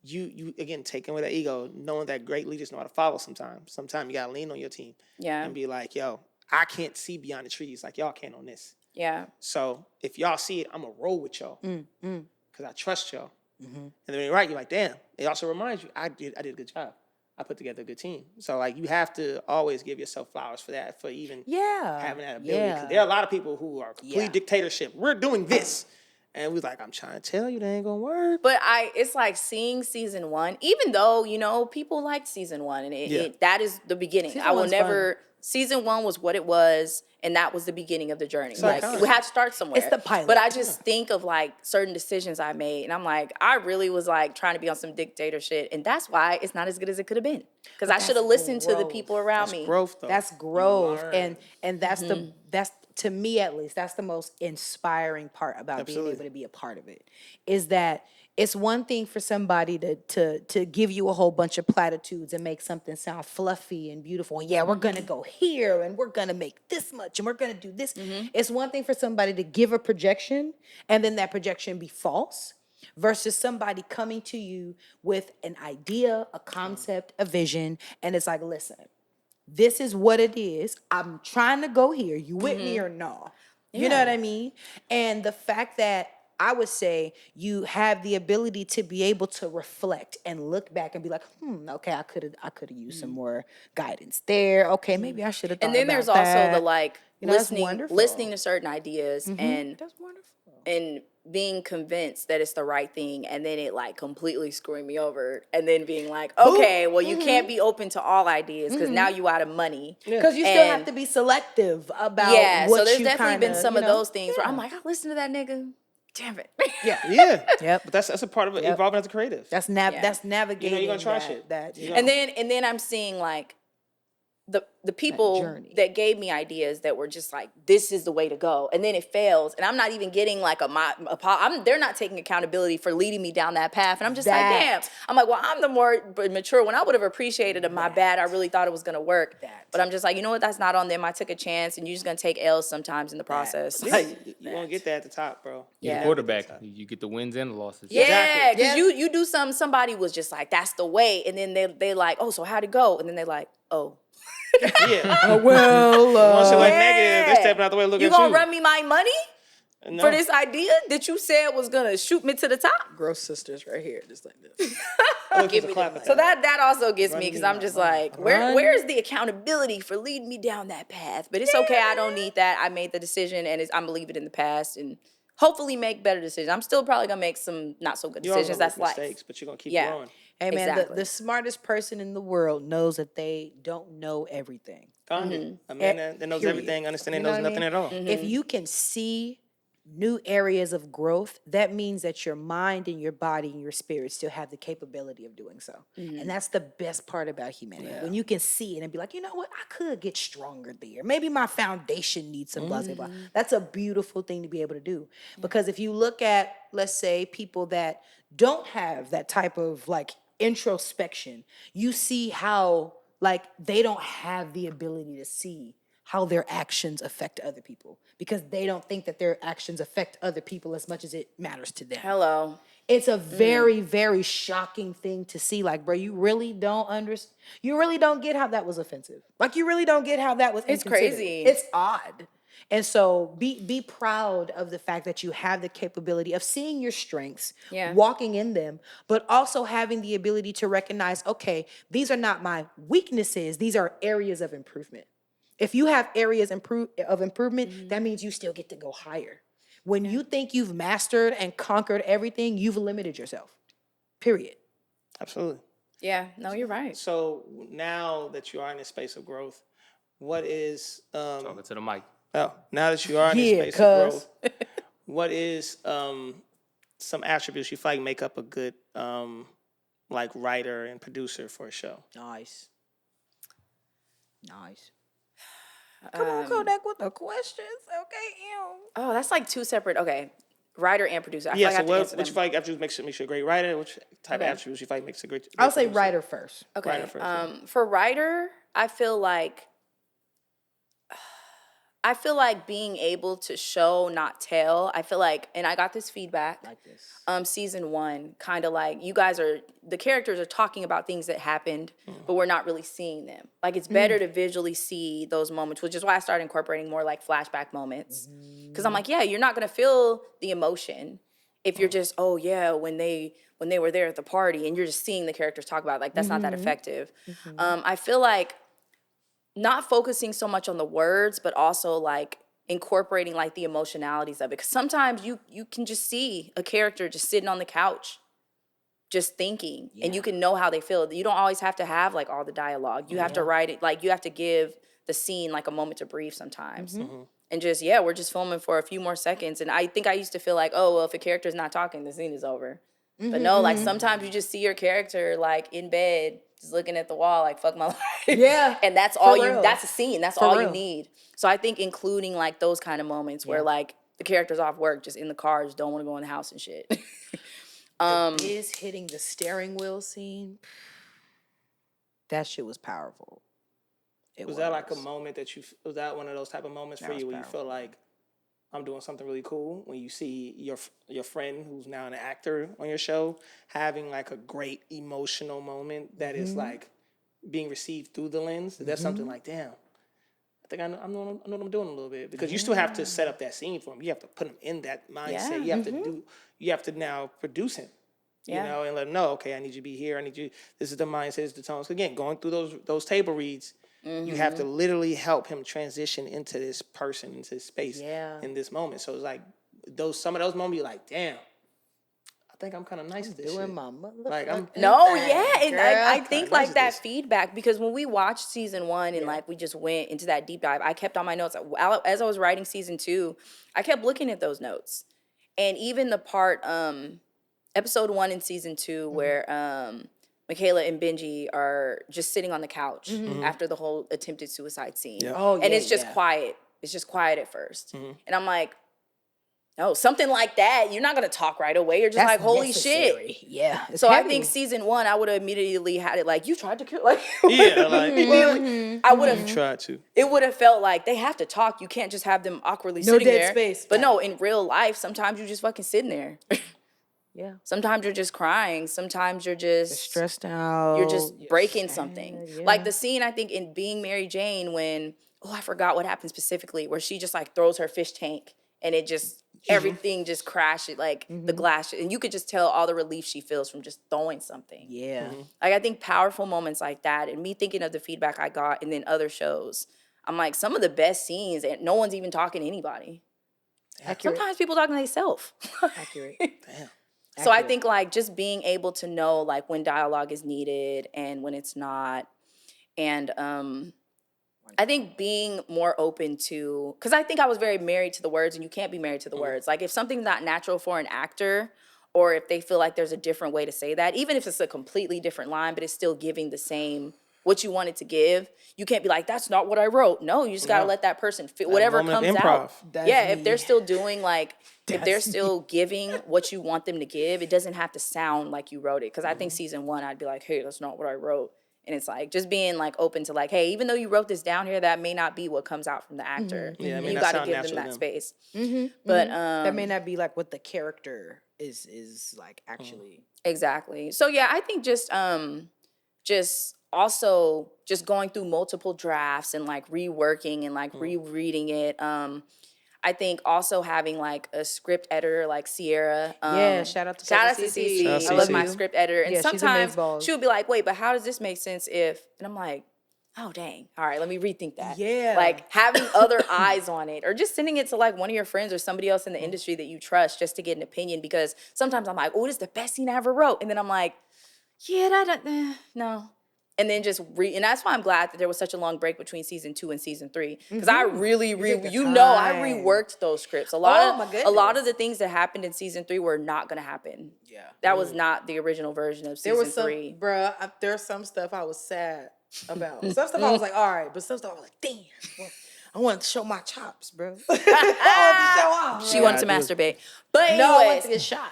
you again taking away that ego, knowing that great leaders know how to follow. Sometimes you gotta lean on your team. And be like, yo, I can't see beyond the trees like y'all can on this. Yeah. So if y'all see it, I'm gonna roll with y'all because I trust y'all. And then when you're right, you're like, damn. It also reminds you, I did a good job. I put together a good team. So like you have to always give yourself flowers for that, for even having that ability. 'Cause there are a lot of people who are complete dictatorship. We're doing this. And we're like, I'm trying to tell you that ain't gonna work. But it's like seeing season 1, even though, you know, people liked season 1 and that is the beginning. Season I will 1's never, fun. Season 1 was what it was. And that was the beginning of the journey. Like, we had to start somewhere. It's the pilot. But I just think of like certain decisions I made. And I'm like, I really was like trying to be on some dictator shit. And that's why it's not as good as it could have been. Because I should have listened to the people around me. Growth, though. That's growth. And that's that's to me at least, that's the most inspiring part about being able to be a part of it. Is that it's one thing for somebody to give you a whole bunch of platitudes and make something sound fluffy and beautiful. And we're gonna go here and we're gonna make this much and we're gonna do this. It's one thing for somebody to give a projection and then that projection be false versus somebody coming to you with an idea, a concept, a vision, and it's like, listen, this is what it is. I'm trying to go here. You with me or no? You know what I mean? And the fact that I would say you have the ability to be able to reflect and look back and be like, okay, I could have used some more guidance there. Okay, maybe I should have thought And then about there's that. also the like that's listening to certain ideas and that's wonderful. and being convinced that it's the right thing and then it like completely screwing me over and then being like, okay, well you can't be open to all ideas because now you out of money. Because you still have to be selective about what so there's you definitely been some of know? those things where I'm like, I listen to that nigga. Damn it. Yep. But that's a part of it, evolving as a creative. That's navigating. You know, you're gonna try shit. And then I'm seeing like the people that gave me ideas that were just like, this is the way to go. And then it fails. And I'm not even getting like they're not taking accountability for leading me down that path. And I'm just like, damn. I'm like, well, I'm the more mature one. I would have appreciated my bad. I really thought it was going to work. But I'm just like, you know what? That's not on them. I took a chance and you're just going to take L's sometimes in the process. You won't get that at the top, bro. You're the quarterback. You get the wins and the losses. Yeah, because you do something, somebody was just like, that's the way. And then they like, oh, so how'd it go? And then they're like, oh. Once it went negative, they're stepping out the way looking at you. You gonna run me my money for this idea that you said was gonna shoot me to the top? Gross sisters right here, just like this. So that also gets me because I'm just like, where's the accountability for leading me down that path? But it's okay, I don't need that. I made the decision and I'm gonna leave it in the past and hopefully make better decisions. I'm still probably gonna make some not so good decisions. That's life. Mistakes, but you're gonna keep growing. Hey man, Exactly. the smartest person in the world knows that they don't know everything. Candid. A man that knows everything, understanding knows nothing at all. If you can see new areas of growth, that means that your mind and your body and your spirit still have the capability of doing so. And that's the best part about humanity. When you can see it and be like, you know what, I could get stronger there. Maybe my foundation needs some blah, blah, blah. That's a beautiful thing to be able to do. Because if you look at, let's say, people that don't have that type of like introspection, you see how like they don't have the ability to see how their actions affect other people because they don't think that their actions affect other people as much as it matters to them. Hello. It's a very, very shocking thing to see. Like, bro, you really don't understand. You really don't get how that was offensive. Like, you really don't get how that was It's inconsiderate. crazy. It's odd. And so be proud of the fact that you have the capability of seeing your strengths, walking in them, but also having the ability to recognize, okay, these are not my weaknesses. These are areas of improvement. If you have areas of improvement, that means you still get to go higher. When you think you've mastered and conquered everything, you've limited yourself. Period. Absolutely. Yeah, no, you're right. So now that you are in a space of growth, what is Talking to the mic. now that you are in a space of growth, what is some attributes you feel like make up a good like writer and producer for a show? Nice. Come on, Kodak, with the questions. Okay, Oh, that's like two separate. Okay, writer and producer. I feel Yeah, like I so have to what answer you them. feel like attributes makes you a great writer? Which type of attributes you feel like makes a great I'll say producer? writer first. Okay. Writer first, For writer, I feel like being able to show, not tell. I feel like, and I got this feedback. Like this. Season 1, kind of like the characters are talking about things that happened, but we're not really seeing them. Like it's better to visually see those moments, which is why I started incorporating more like flashback moments. Because I'm like, yeah, you're not gonna feel the emotion if you're just, oh yeah, when they were there at the party and you're just seeing the characters talk about it. Like that's not that effective. I feel like not focusing so much on the words, but also like incorporating like the emotionalities of it. Because sometimes you can just see a character just sitting on the couch, just thinking, and you can know how they feel. You don't always have to have like all the dialogue. You have to write it, like you have to give the scene like a moment to breathe sometimes. And just, we're just filming for a few more seconds. And I think I used to feel like, oh, well, if a character's not talking, the scene is over. But no, like sometimes you just see your character like in bed, just looking at the wall, like fuck my life. Yeah. And that's that's a scene. That's all you need. So I think including like those kind of moments where like the character's off work, just in the car, just don't want to go in the house and shit. Is hitting the steering wheel scene. That shit was powerful. Was that like a moment that was that one of those type of moments for you where you feel like I'm doing something really cool when you see your friend who's now an actor on your show having like a great emotional moment that is like being received through the lens? That's something like, damn, I think I know what I'm doing a little bit, because you still have to set up that scene for him. You have to put him in that mindset. You have to now produce him. You know, and let him know, okay, I need you to be here. I need you. This is the mindset, this is the tones. Again, going through those table reads, you have to literally help him transition into this person, into this space, in this moment. So it's like some of those moments, you're like, damn, I think I'm kind of nice at this shit. My mother. Like I'm. And I think like that feedback, because when we watched season 1 and like we just went into that deep dive, I kept on my notes. As I was writing season 2, I kept looking at those notes. And even the part, episode 1 in season 2, where Michaela and Benji are just sitting on the couch after the whole attempted suicide scene. Yeah. And it's just quiet. It's just quiet at first. And I'm like, no, something like that, you're not going to talk right away. You're just like, holy shit. Yeah. So heavy. I think season 1, I would have immediately had it like, you tried to kill, like, I would have tried to. It would have felt like they have to talk. You can't just have them awkwardly sitting there. Space. But no, in real life, sometimes you're just fucking sitting there. Yeah. Sometimes you're just crying. Sometimes you're just stressed out. You're just breaking something. Yeah. Like the scene, I think, in Being Mary Jane when, I forgot what happened specifically, where she just like throws her fish tank and it just, everything just crashes, like the glass. And you could just tell all the relief she feels from just throwing something. Yeah. Like I think powerful moments like that, and me thinking of the feedback I got and then other shows, I'm like, some of the best scenes and no one's even talking to anybody. Accurate. Sometimes people talking to themselves. Accurate. Damn. So I think like just being able to know like when dialogue is needed and when it's not. And I think being more open to, because I think I was very married to the words, and you can't be married to the words. Like if something's not natural for an actor, or if they feel like there's a different way to say that, even if it's a completely different line, but it's still giving the same what you wanted to give, you can't be like, that's not what I wrote. No, you just got to let that person feel whatever comes out. If they're still doing like, if they're still giving what you want them to give, it doesn't have to sound like you wrote it. Because I think season 1, I'd be like, hey, that's not what I wrote. And it's like just being like open to like, hey, even though you wrote this down here, that may not be what comes out from the actor. Yeah, you got to give them that space. But that may not be like what the character is like actually. Exactly. So yeah, I think just also just going through multiple drafts and like reworking and like rereading it. I think also having like a script editor like Sierra. Shout out to CC. I love my script editor. And sometimes she's she would be like, wait, but how does this make sense if, and I'm like, oh, dang. All right, let me rethink that. Yeah. Like having other eyes on it or just sending it to like one of your friends or somebody else in the industry that you trust just to get an opinion, because sometimes I'm like, oh, this is the best scene I ever wrote. And then I'm like, yeah, no. And then just and that's why I'm glad that there was such a long break between season 2 and season 3. Because I really, I reworked those scripts. A lot of the things that happened in season 3 were not going to happen. Yeah. That was not the original version of season 3. Bruh, there's some stuff I was sad about. Some stuff I was like, all right, but some stuff I was like, damn. Well, I wanted to show my chops, bro. I wanted to show off. She wanted to masturbate. But anyways, no, I wanted to get shot.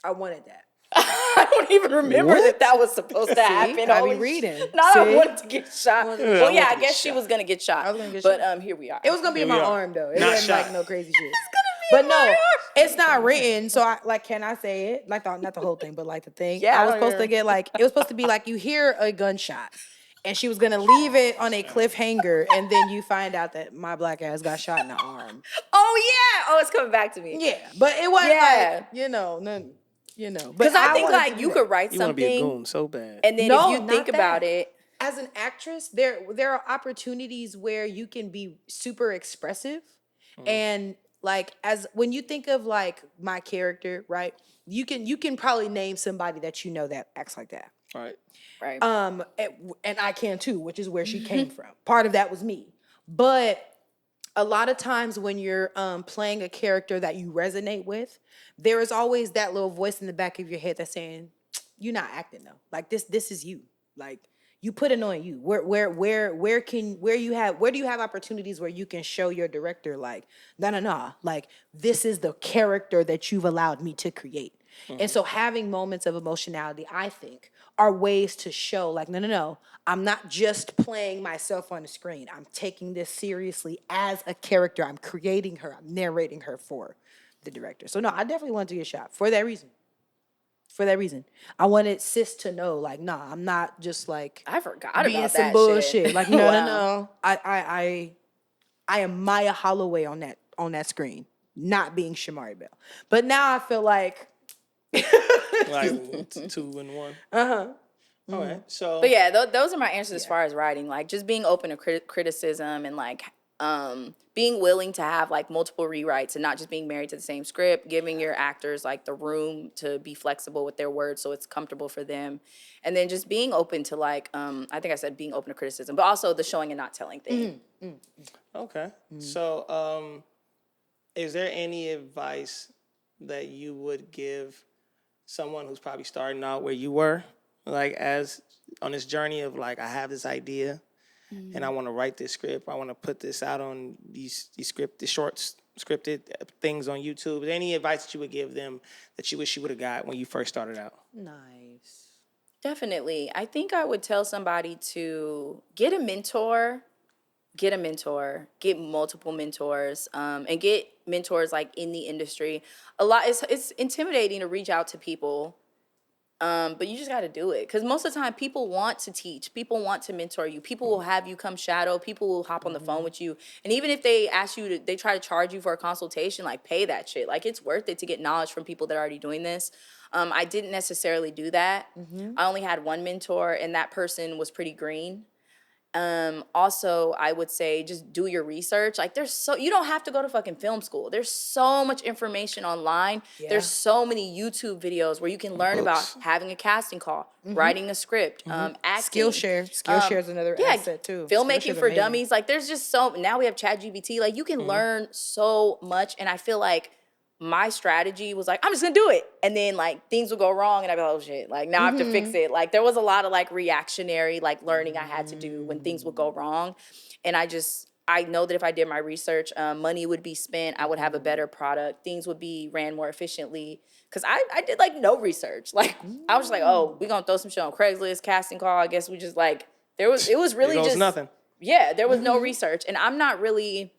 I wanted that. I don't even remember that was supposed to happen. I be reading. I wanted to get shot. Well, yeah, I guess she was gonna get shot. But here we are. It was gonna be in my arm though. It wasn't like no crazy shit. But no, it's not written. So I like, can I say it? Like not the whole thing, but like the thing. Yeah, I was supposed to get like, it was supposed to be like you hear a gunshot. And she was gonna leave it on a cliffhanger, and then you find out that my black ass got shot in the arm. Oh yeah. Oh, it's coming back to me. Yeah, but it wasn't like none. Because I think like you could write you want to be a something, goon so bad. and then if you think about it, as an actress, there are opportunities where you can be super expressive, and like when you think of like my character, right? You can probably name somebody that you know that acts like that. Right. And I can too, which is where she came from. Part of that was me, but a lot of times when you're playing a character that you resonate with, there is always that little voice in the back of your head that's saying, "You're not acting though. Like this is you. Like you put it on you. Where do you have opportunities where you can show your director like, no, like this is the character that you've allowed me to create." And so having moments of emotionality, I think, are ways to show like, no, I'm not just playing myself on the screen. I'm taking this seriously as a character. I'm creating her. I'm narrating her for the director. So no, I definitely wanted to get shot for that reason. I wanted sis to know, like, nah, I'm not just like I forgot being about some that bullshit. shit. Like, no. I am Maya Holloway on that screen, not being Shamari Bell. But now I feel like like 2 and 1. All right. So. But yeah, those are my answers as far as writing. Like just being open to criticism and like being willing to have like multiple rewrites and not just being married to the same script. Giving your actors like the room to be flexible with their words so it's comfortable for them, and then just being open to like I think I said being open to criticism, but also the showing and not telling thing. Okay. So is there any advice that you would give someone who's probably starting out where you were, like as on this journey of like, I have this idea and I want to write this script. I want to put this out on these short scripted things on YouTube. Is there any advice that you would give them that you wish you would have got when you first started out? nice. Definitely. I think I would tell somebody to get a mentor, get multiple mentors, and get mentors like in the industry. It's intimidating to reach out to people, but you just got to do it. Because most of the time people want to teach, people want to mentor you, people will have you come shadow, people will hop on the phone with you. And even if they ask you they try to charge you for a consultation, like pay that shit. Like it's worth it to get knowledge from people that are already doing this. I didn't necessarily do that. I only had one mentor and that person was pretty green. Also, I would say just do your research. Like you don't have to go to fucking film school. There's so much information online. Yeah. There's so many YouTube videos where you can learn about having a casting call, writing a script, acting. Skillshare is another asset too. Filmmaking for dummies. Like there's just now we have ChatGPT. Like you can learn so much. And I feel like my strategy was like, I'm just gonna do it. And then like things would go wrong and I'd be like, oh shit, like now I have to fix it. Like there was a lot of like reactionary like learning I had to do when things would go wrong. And I know that if I did my research, money would be spent, I would have a better product, things would be ran more efficiently. Cause I did like no research. Like I was just like, oh, we gonna throw some shit on Craigslist, casting call. I guess we just like, it was really just nothing. Yeah, there was no research. And I'm not really,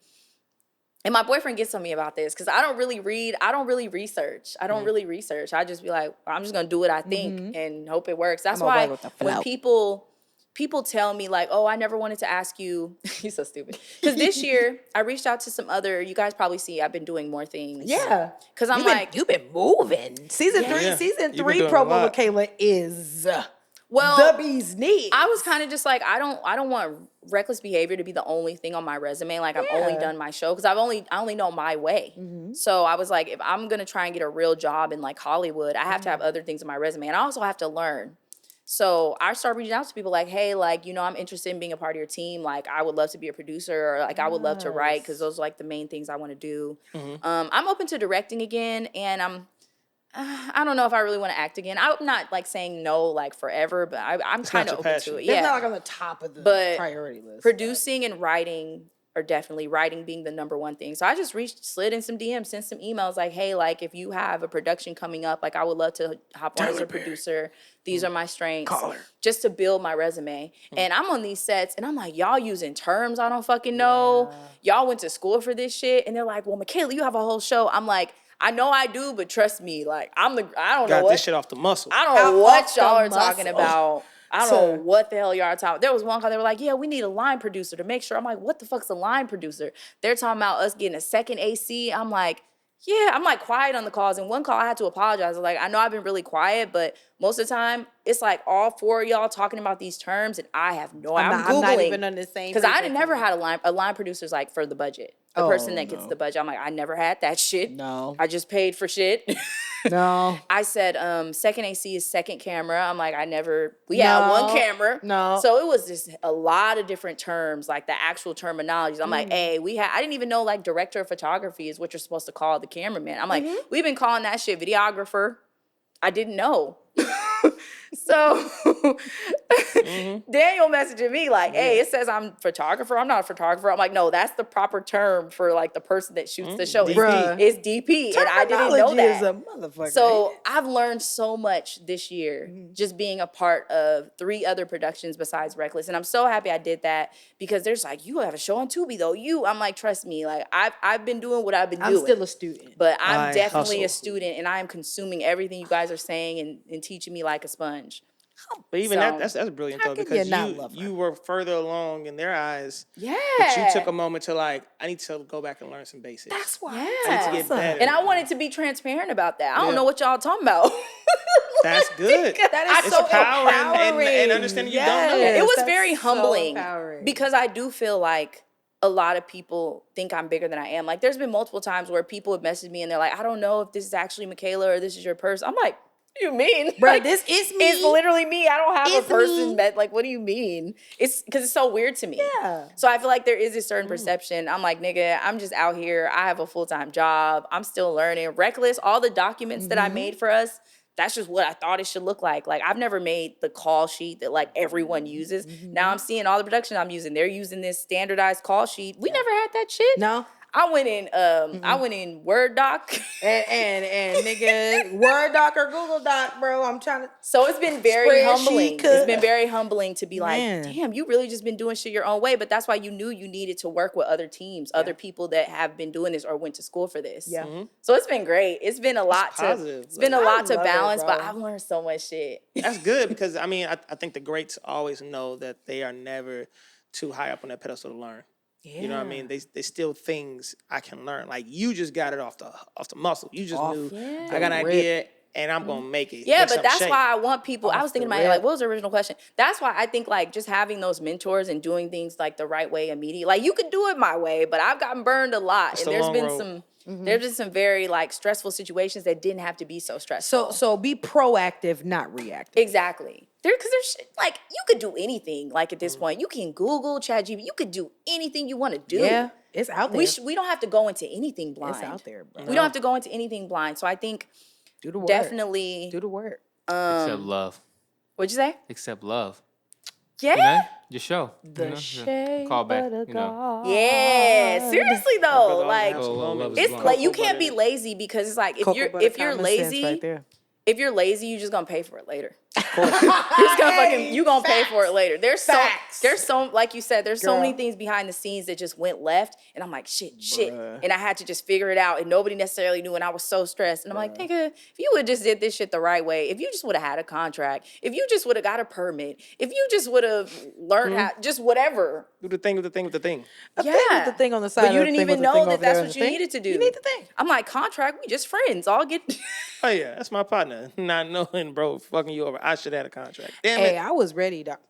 and my boyfriend gets on me about this because I don't really read. I don't really research. I just be like, I'm just gonna do what I think and hope it works. That's why when people tell me like, oh, I never wanted to ask you. You're so stupid. Because this year I reached out to some other. You guys probably see I've been doing more things. Yeah. Because you've been moving. Season three promo Michaela is the bee's knees. I was kind of just like, I don't want reckless behavior to be the only thing on my resume. Like I've only done my show because I only know my way. So I was like, if I'm gonna try and get a real job in like Hollywood, I have to have other things on my resume, and I also have to learn. So I started reaching out to people like, hey, like, you know, I'm interested in being a part of your team. Like, I would love to be a producer, or like, I would love to write, because those are like the main things I want to do. I'm open to directing again, and I don't know if I really want to act again. I'm not like saying no like forever, but I'm kind of open to it. It's not like on the top of the priority list. Producing and writing are definitely, writing being the number one thing. So I just slid in some DMs, sent some emails like, hey, like if you have a production coming up, like I would love to hop on as a producer. These are my strengths. Just to build my resume. And I'm on these sets and I'm like, y'all using terms I don't fucking know. Y'all went to school for this shit. And they're like, well, Michaela, you have a whole show. I'm like, I know I do, but trust me, like I don't know got this shit off the muscle. I don't know what y'all are talking about. I don't know what the hell y'all are talking about. There was one call, they were like, yeah, we need a line producer to make sure. I'm like, what the fuck's a line producer? They're talking about us getting a second AC. I'm like, yeah, I'm like quiet on the calls. And one call I had to apologize. I was like, I know I've been really quiet, but most of the time it's like all four of y'all talking about these terms and I have no idea. I'm not even on the same. Because I never had a line producer's like for the budget. The person that gets the budget. I'm like, I never had that shit. No. I just paid for shit. No. I said, second AC is second camera. I'm like, we had one camera. No. So it was just a lot of different terms, like the actual terminologies. I'm like, hey, I didn't even know like director of photography is what you're supposed to call the cameraman. I'm like, we've been calling that shit videographer. I didn't know. So Daniel messaging me like, hey, it says I'm photographer. I'm not a photographer. I'm like, no, that's the proper term for like the person that shoots the show. It's DP. And I didn't know that. Is a motherfucker. So I've learned so much this year just being a part of 3 other productions besides Reckless. And I'm so happy I did that because there's like, you have a show on Tubi though. I'm like, trust me, like I've been doing what I've been doing. I'm still a student. But I'm definitely a student and I am consuming everything you guys are saying and teaching me like a sponge. But even that's brilliant though, because you were further along in their eyes. Yeah. But you took a moment to like, I need to go back and learn some basics. That's why. Yeah. I need to get better. And I wanted to be transparent about that. I don't know what y'all talking about. That's good. That is so empowering and understanding you don't know. It was very humbling because I do feel like a lot of people think I'm bigger than I am. Like there's been multiple times where people have messaged me and they're like, I don't know if this is actually Michaela or this is your person. I'm like, what do you mean? Bro, like, this is me. It's literally me. I don't have a person that, like, what do you mean? It's because it's so weird to me. Yeah. So I feel like there is a certain perception. I'm like, nigga, I'm just out here. I have a full-time job. I'm still learning. Reckless, all the documents that I made for us, that's just what I thought it should look like. Like, I've never made the call sheet that, like, everyone uses. Now I'm seeing all the production I'm using. They're using this standardized call sheet. We never had that shit. No. I went in Word Doc. and nigga, Word Doc or Google Doc, bro. I'm trying to. So it's been very humbling. It's been very humbling to be like, damn, you really just been doing shit your own way. But that's why you knew you needed to work with other teams, other people that have been doing this or went to school for this. Yeah. So it's been great. It's been a lot to balance, but I've learned so much shit. That's good because I mean, I think the greats always know that they are never too high up on that pedestal to learn. Yeah. You know what I mean? They still things I can learn. Like you just got it off the muscle. You just knew I got an idea and I'm gonna make it. Yeah, make but something that's shake. why I want people. I was thinking in my head, like, rip. what was the original question? That's why I think like just having those mentors and doing things like the right way immediately. Like you could do it my way, but I've gotten burned a lot, It's and the there's long been road. there's been some very like stressful situations that didn't have to be so stressful. So be proactive, not reactive. Exactly. Because there's shit, like you could do anything. Like at this point, you can Google, ChatGPT. You could do anything you want to do. Yeah, it's out there. We don't have to go into anything blind. It's out there, bro. We don't have to go into anything blind. So I think Do the work. definitely. Do the work. Except love. What'd you say? Except love. Yeah. You know, your show. The shape call back. of the You know. Yeah. Seriously though, like Love is it's blind. like you can't be lazy because it's like if you're lazy, right there. if you're lazy, you're just gonna pay for it later. You're just gonna you gonna pay for it later. There's so like you said, there's so many things behind the scenes that just went left, and I'm like shit, and I had to just figure it out, and nobody necessarily knew, and I was so stressed, and I'm like, nigga, if you would just did this shit the right way, if you just would have had a contract, if you just would have got a permit, if you just would have learned how, just whatever. Do the thing with the thing with the thing. The thing on the side. But you of the didn't thing even with the know thing that over that's there what on you the needed to do. You need the thing. I'm like, contract, we just friends. All get. Oh yeah, that's my partner. Not knowing, bro, fucking you over. I should have had a contract. Damn Hey, it. I was ready, doc.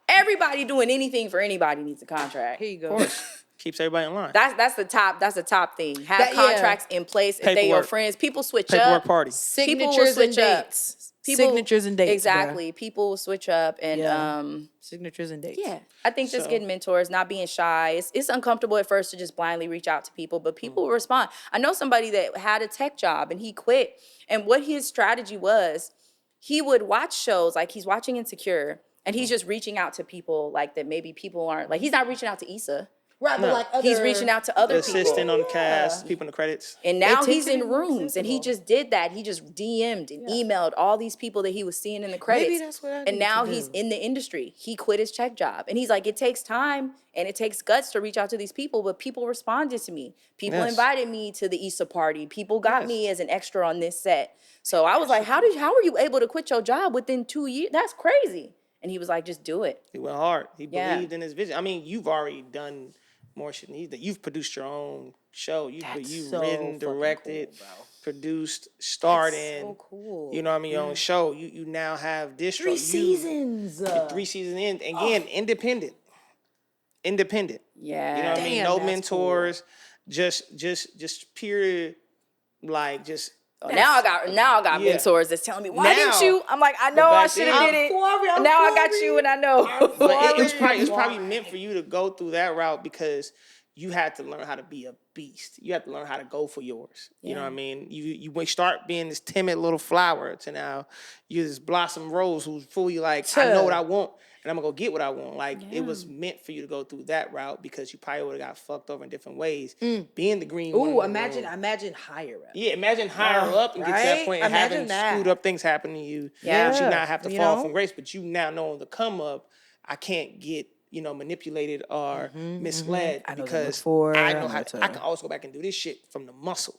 Everybody doing anything for anybody needs a contract. Here you go. Of course. Keeps everybody in line. That's the top thing. Have That- yeah. contracts in place. If they your Paperwork. friends, people switch Paperwork up. party. People will Signatures and switch up. dates. Signatures and dates. Exactly. People will switch up and Yeah. Signatures and dates. yeah. I think just getting mentors, not being shy. It's uncomfortable at first to just blindly reach out to people, but people will respond. I know somebody that had a tech job and he quit. And what his strategy was, he would watch shows like he's watching Insecure and he's just reaching out to people like that maybe people aren't like he's not reaching out to Issa. Right, but like other, He's reaching out to other The assistant people. on the cast, people in the credits. And now It he's takes it in more rooms and he accessible. just did that. He just DM'd and emailed all these people that he was seeing in the credits. Maybe that's what I and need now to he's do. in the industry. He quit his tech job. And he's like, it takes time and it takes guts to reach out to these people, but people responded to me. People Yes. invited me to the Issa party. People got me as an extra on this set. So I was like, how were you able to quit your job within 2 years? That's crazy. And he was like, just do it. He went hard. He Yeah. believed in his vision. I mean, you've already done more shit than he's done. You've produced your own show. You've so written, fucking directed, cool, bro. produced, starred in. so cool. You know what I mean? Your own show. You now have this 3 show. seasons. 3 seasons in. Again, independent. Independent. Yeah. You know what I mean? Damn, No that's mentors. Just pure, like, just. Now I got Yeah. mentors that's telling me, why didn't Now- you? I'm like, I know I back should then- have did it. I'm Now I got sorry. you and I know. But it was probably meant for you to go through that route because you had to learn how to be a beast. You had to learn how to go for yours. You know what I mean? You start being this timid little flower to now you're this blossom rose who's fully like, I know what I want and I'm gonna go get what I want. Like it was meant for you to go through that route because you probably would have got fucked over in different ways. Being the green one. Ooh, in the room. imagine higher up. Yeah, imagine higher up and get to that right? point and Imagine having that. screwed up things happen to you. Yeah. But you not have to You fall know? from grace, but you now know on the come up, I can't get, manipulated or misled I know that because before, I know I how know to, I can always go back and do this shit from the muscle.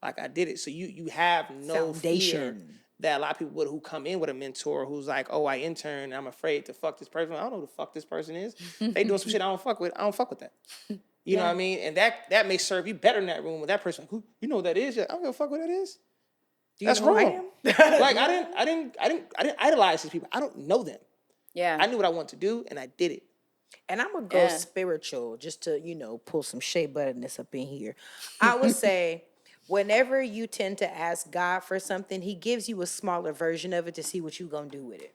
Like I did it. So you have no fear Foundation. that a lot of people would who come in with a mentor who's like, oh, I intern and I'm afraid to fuck this person. I don't know who the fuck this person is. They doing some shit I don't fuck with. I don't fuck with that. You know what I mean? And that may serve you better in that room with that person. Who you know what that is? I don't give a fuck what that is. That's know who I wrong. Like I didn't idolize these people. I don't know them. Yeah. I knew what I wanted to do and I did it. And I'm gonna go Yeah. spiritual just to, pull some shea butterness up in here. I would say whenever you tend to ask God for something, he gives you a smaller version of it to see what you're gonna do with it.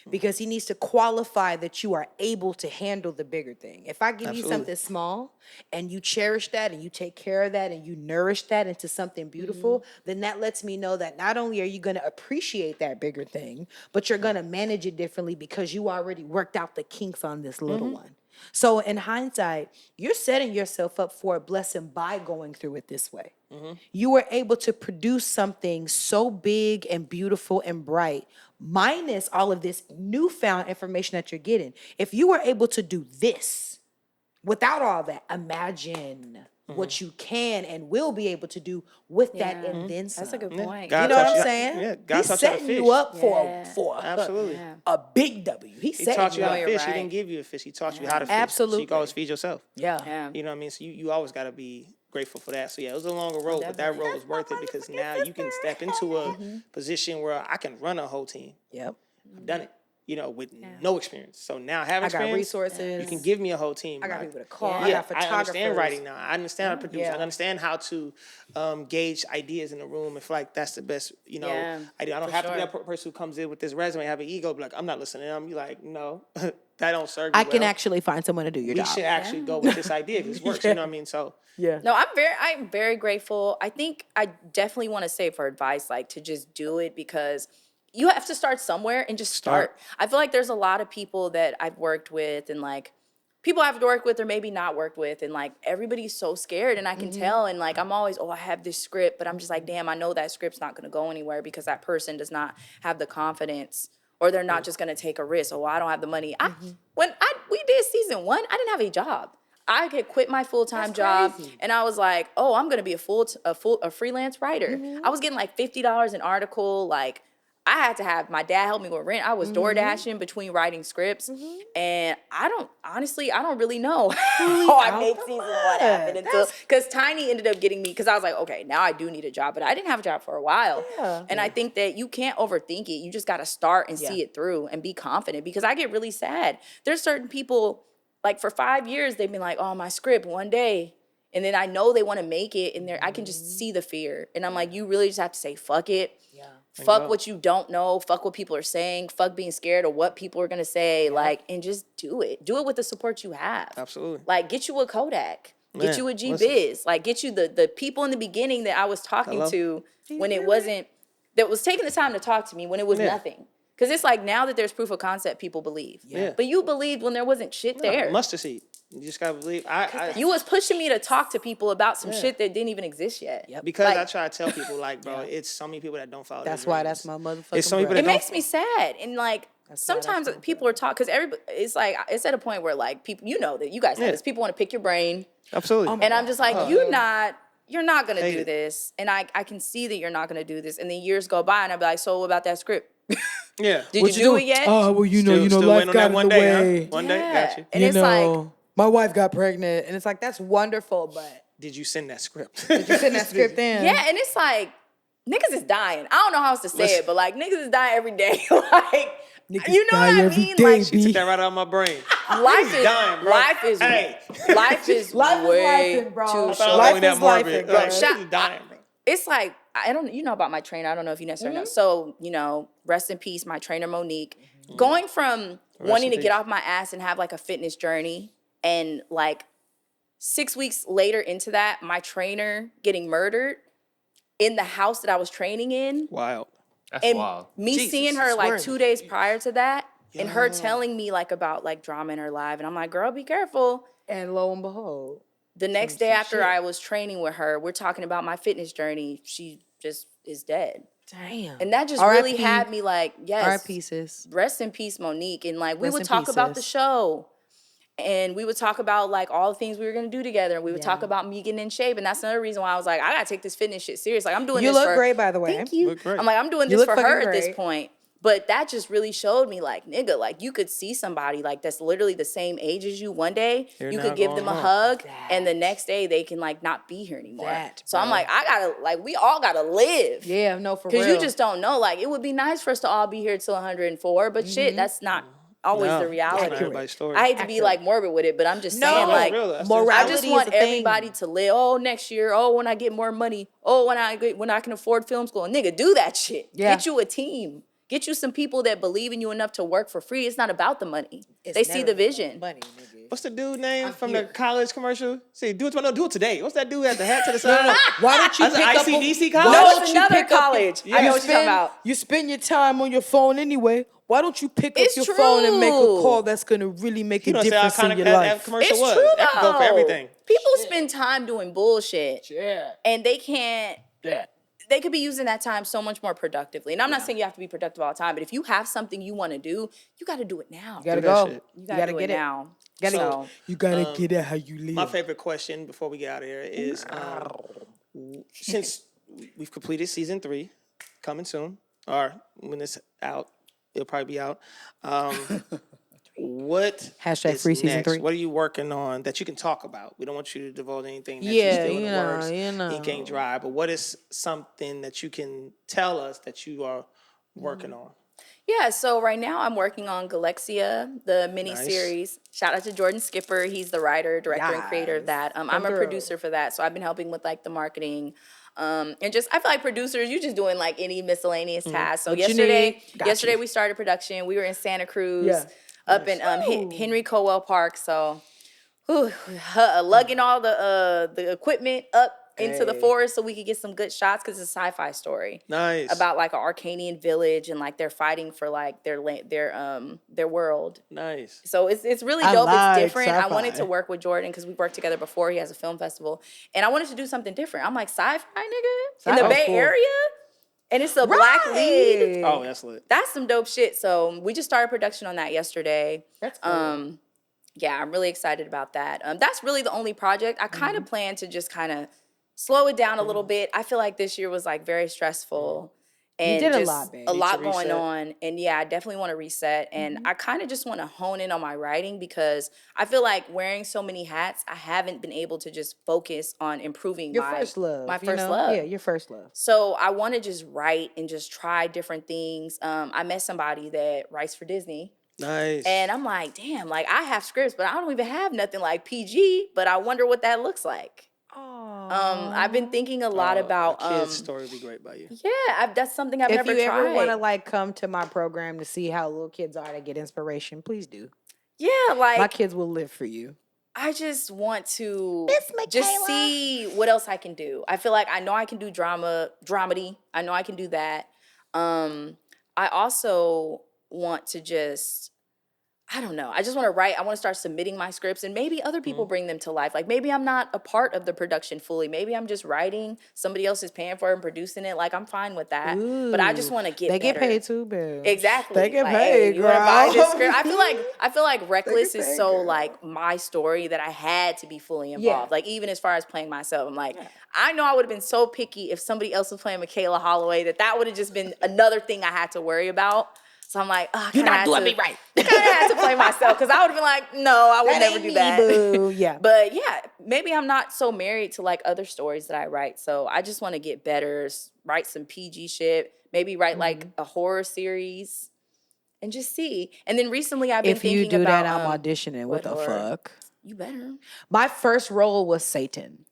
Because he needs to qualify that you are able to handle the bigger thing. If I give you something small and you cherish that and you take care of that and you nourish that into something beautiful, then that lets me know that not only are you going to appreciate that bigger thing, but you're going to manage it differently because you already worked out the kinks on this little one. So in hindsight, you're setting yourself up for a blessing by going through it this way. You were able to produce something so big and beautiful and bright, minus all of this newfound information that you're getting. If you were able to do this without all that, imagine what you can and will be able to do with that and then some. That's a good point. God You know what taught I'm you- saying? yeah, God He's taught you how to setting you fish. up for Absolutely. a big W. He He's setting taught you how to you're fish. He right. didn't give you a fish. He taught you how to fish. So Absolutely. you can always feed yourself. Yeah. Yeah. You know what I mean? So you always got to be grateful for that. So yeah, it was a longer road, but that road was worth it because now you can step into a position where I can run a whole team. Yep. I've done it, with no experience. So now having experience, got resources. you can give me a whole team. I got people to call. Yeah, I got photographers. I understand writing now. I understand how to produce. Yeah. I understand how to gauge ideas in the room. If like that's the best, idea. I don't have to be that person who comes in with this resume, have an ego, be like, I'm not listening. I'm like, no, that don't serve you I can well. actually find someone to do your job. We should actually go with this idea because it works. You know what I mean? So yeah. No, I'm very grateful. I think I definitely want to say for advice, like to just do it because you have to start somewhere and just start. I feel like there's a lot of people that I've worked with and like people I've worked with or maybe not worked with and like everybody's so scared and I can tell and like I'm always, I have this script, but I'm just like, damn, I know that script's not going to go anywhere because that person does not have the confidence or they're not just going to take a risk. I don't have the money. We did season 1, I didn't have a job. I could quit my full-time job and I was like, I'm going to be a freelance writer. I was getting like $50 an article. Like I had to have my dad help me with rent. I was door dashing between writing scripts. And I don't really know how I made season 1 happen until, because Tiny ended up getting me, because I was like, okay, now I do need a job, but I didn't have a job for a while. Yeah. And I think that you can't overthink it. You just got to start and see it through and be confident, because I get really sad. There's certain people, like for 5 years, they've been like, my script one day. And then I know they want to make it and I can just see the fear. And I'm like, you really just have to say, fuck it. Yeah. Fuck what you don't know. Fuck what people are saying. Fuck being scared of what people are going to say. Yeah. Like, and just do it. Do it with the support you have. Absolutely. Like, get you a Kodak. Get you a G-Biz. Like, get you the people in the beginning that I was talking to when it wasn't, that was taking the time to talk to me when it was nothing. Because it's like now that there's proof of concept, people believe. Yeah. But you believed when there wasn't shit there. Mustard seed. You just gotta believe. You was pushing me to talk to people about some shit that didn't even exist yet. Yep. Because I try to tell people, like, bro, it's so many people that don't follow. That's why that's my motherfucking. It's so many people it makes me sad, and like sometimes people are talking because everybody. It's like it's at a point where like people, that you guys know this. People want to pick your brain. Absolutely. And I'm just like, you're not gonna do this, and I can see that you're not gonna do this. And then years go by, and I'll be like, so what about that script? Yeah. Did you do it yet? Oh, well, still life got in the way. Huh? One day, got you. And it's like, my wife got pregnant, and it's like, that's wonderful, but did you send that script? Did you send that script in? Yeah, and it's like, niggas is dying. I don't know how else to say it, but like, niggas is dying every day. Like, niggas you know what I mean? Day, like, she took that right out of my brain. Life is dying, bro. Life is way bro. too Life short. Life is life, bro. She's dying, bro. It's like, I don't, about my trainer. I don't know if you necessarily know. So, rest in peace, my trainer, Monique. Going from wanting to get off my ass and have like a fitness journey, and like 6 weeks later into that, my trainer getting murdered in the house that I was training in. Wild. That's wild. Me seeing her like 2 days prior to that, and her telling me like about like drama in her life. And I'm like, girl, be careful. And lo and behold, the next day after I was training with her, we're talking about my fitness journey. She just is dead. Damn. And that just really had me like, yes. R.I.P. sis. Rest in peace, Monique. And like, we would talk about the show. And we would talk about like all the things we were going to do together. And we would talk about me getting in shape. And that's another reason why I was like, I got to take this fitness shit serious. Like, I'm doing this for... You look great, by the way. Thank you. I'm like, I'm doing this for her at this point. But that just really showed me, like, nigga, like, you could see somebody, like, that's literally the same age as you one day. You could give them a hug, and the next day they can, like, not be here anymore. So I'm like, we all gotta live. Yeah, no, for real. Because you just don't know. Like, it would be nice for us to all be here till 104, but shit, that's not always the reality. I hate to be, like, morbid with it, but I'm just saying, like, I just want everybody to live. Next year. When I get more money. When I can afford film school. Nigga, do that shit. Yeah. Get you a team. Get you some people that believe in you enough to work for free. It's not about the money. They see the vision. Money, nigga. What's the dude name from the college commercial? Say, do it tomorrow. No, do it today. What's that dude at the hat to the side? Why don't you pick up ICDC college? No, it's another college. I know what you're talking about. You spend your time on your phone anyway. Why don't you pick up your phone and make a call that's going to really make a difference in your life? That commercial it's true, that can go for everything. People spend time doing bullshit. And they can't... They could be using that time so much more productively. And I'm not saying you have to be productive all the time, but if you have something you want to do, you got to do it now. You got to go. You got to get it now. You got to get it how you live. My favorite question before we get out of here is, since we've completed season 3, coming soon, or when it's out, it'll probably be out. What Hashtag is free season next? 3. What are you working on that you can talk about? We don't want you to divulge anything that's Yeah, still in you the know, works. you know. Ink ain't dry. But what is something that you can tell us that you are working on? Yeah, so right now I'm working on Galexia, the miniseries. Nice. Shout out to Jordan Skipper. He's the writer, director, and creator of Yes. that. I'm a producer for that, so I've been helping with like the marketing. And just I feel like producers, you're just doing like any miscellaneous task. So What you yesterday need, got you. we started production. We were in Santa Cruz, Yeah. up in Henry Cowell Park. So lugging all the equipment up into the forest so we could get some good shots because it's a sci-fi story. Nice. About like an Arcanian village and like they're fighting for like their world. Nice. So it's really I dope. like It's different. I wanted sci-fi. to work with Jordan because we worked together before. He has a film festival, and I wanted to do something different. I'm like sci-fi nigga in the Bay cool. Area, and it's a black lead. Oh, that's lit. That's some dope shit. So we just started production on that yesterday. That's cool. Yeah, I'm really excited about that. That's really the only project. I kind of plan to just kind of slow it down a little bit. I feel like this year was like very stressful and did a just lot, babe. a Need lot to going reset. on. And yeah, I definitely want to reset. And I kind of just want to hone in on my writing because I feel like wearing so many hats, I haven't been able to just focus on improving Your my first love. my you first know? love. Yeah, your first love. So I want to just write and just try different things. I met somebody that writes for Disney. Nice. And I'm like, damn, like I have scripts, but I don't even have nothing like PG, but I wonder what that looks like. I've been thinking a lot about a kid's story would be great by you. Yeah, that's something I've never tried. If you ever want to like come to my program to see how little kids are to get inspiration, please do. Yeah, like my kids will live for you. I just want to Miss just Michaela. see what else I can do. I feel like I know I can do dramedy. I know I can do that. I also want to just, I don't know. I just want to write. I want to start submitting my scripts and maybe other people bring them to life. Like maybe I'm not a part of the production fully. Maybe I'm just writing. Somebody else is paying for it and producing it. Like I'm fine with that. But I just want to get They better. get paid too, bitch. Exactly. They get like, paid, hey, you want to buy girl. this script? I feel like Reckless is paid, so girl. like my story that I had to be fully involved. Yeah. Like even as far as playing myself, I'm like, I know I would have been so picky if somebody else was playing Michaela Holloway that would have just been another thing I had to worry about. So I'm like, You're not doing me right. I kind of had to play myself because I would have been like, no, I would never do that. Boo. Yeah. But yeah, maybe I'm not so married to like other stories that I write. So I just want to get better, write some PG shit, maybe write like a horror series and just see. And then recently I've been thinking about. If you do that, I'm auditioning. What the horror? fuck? You better. My first role was Satan.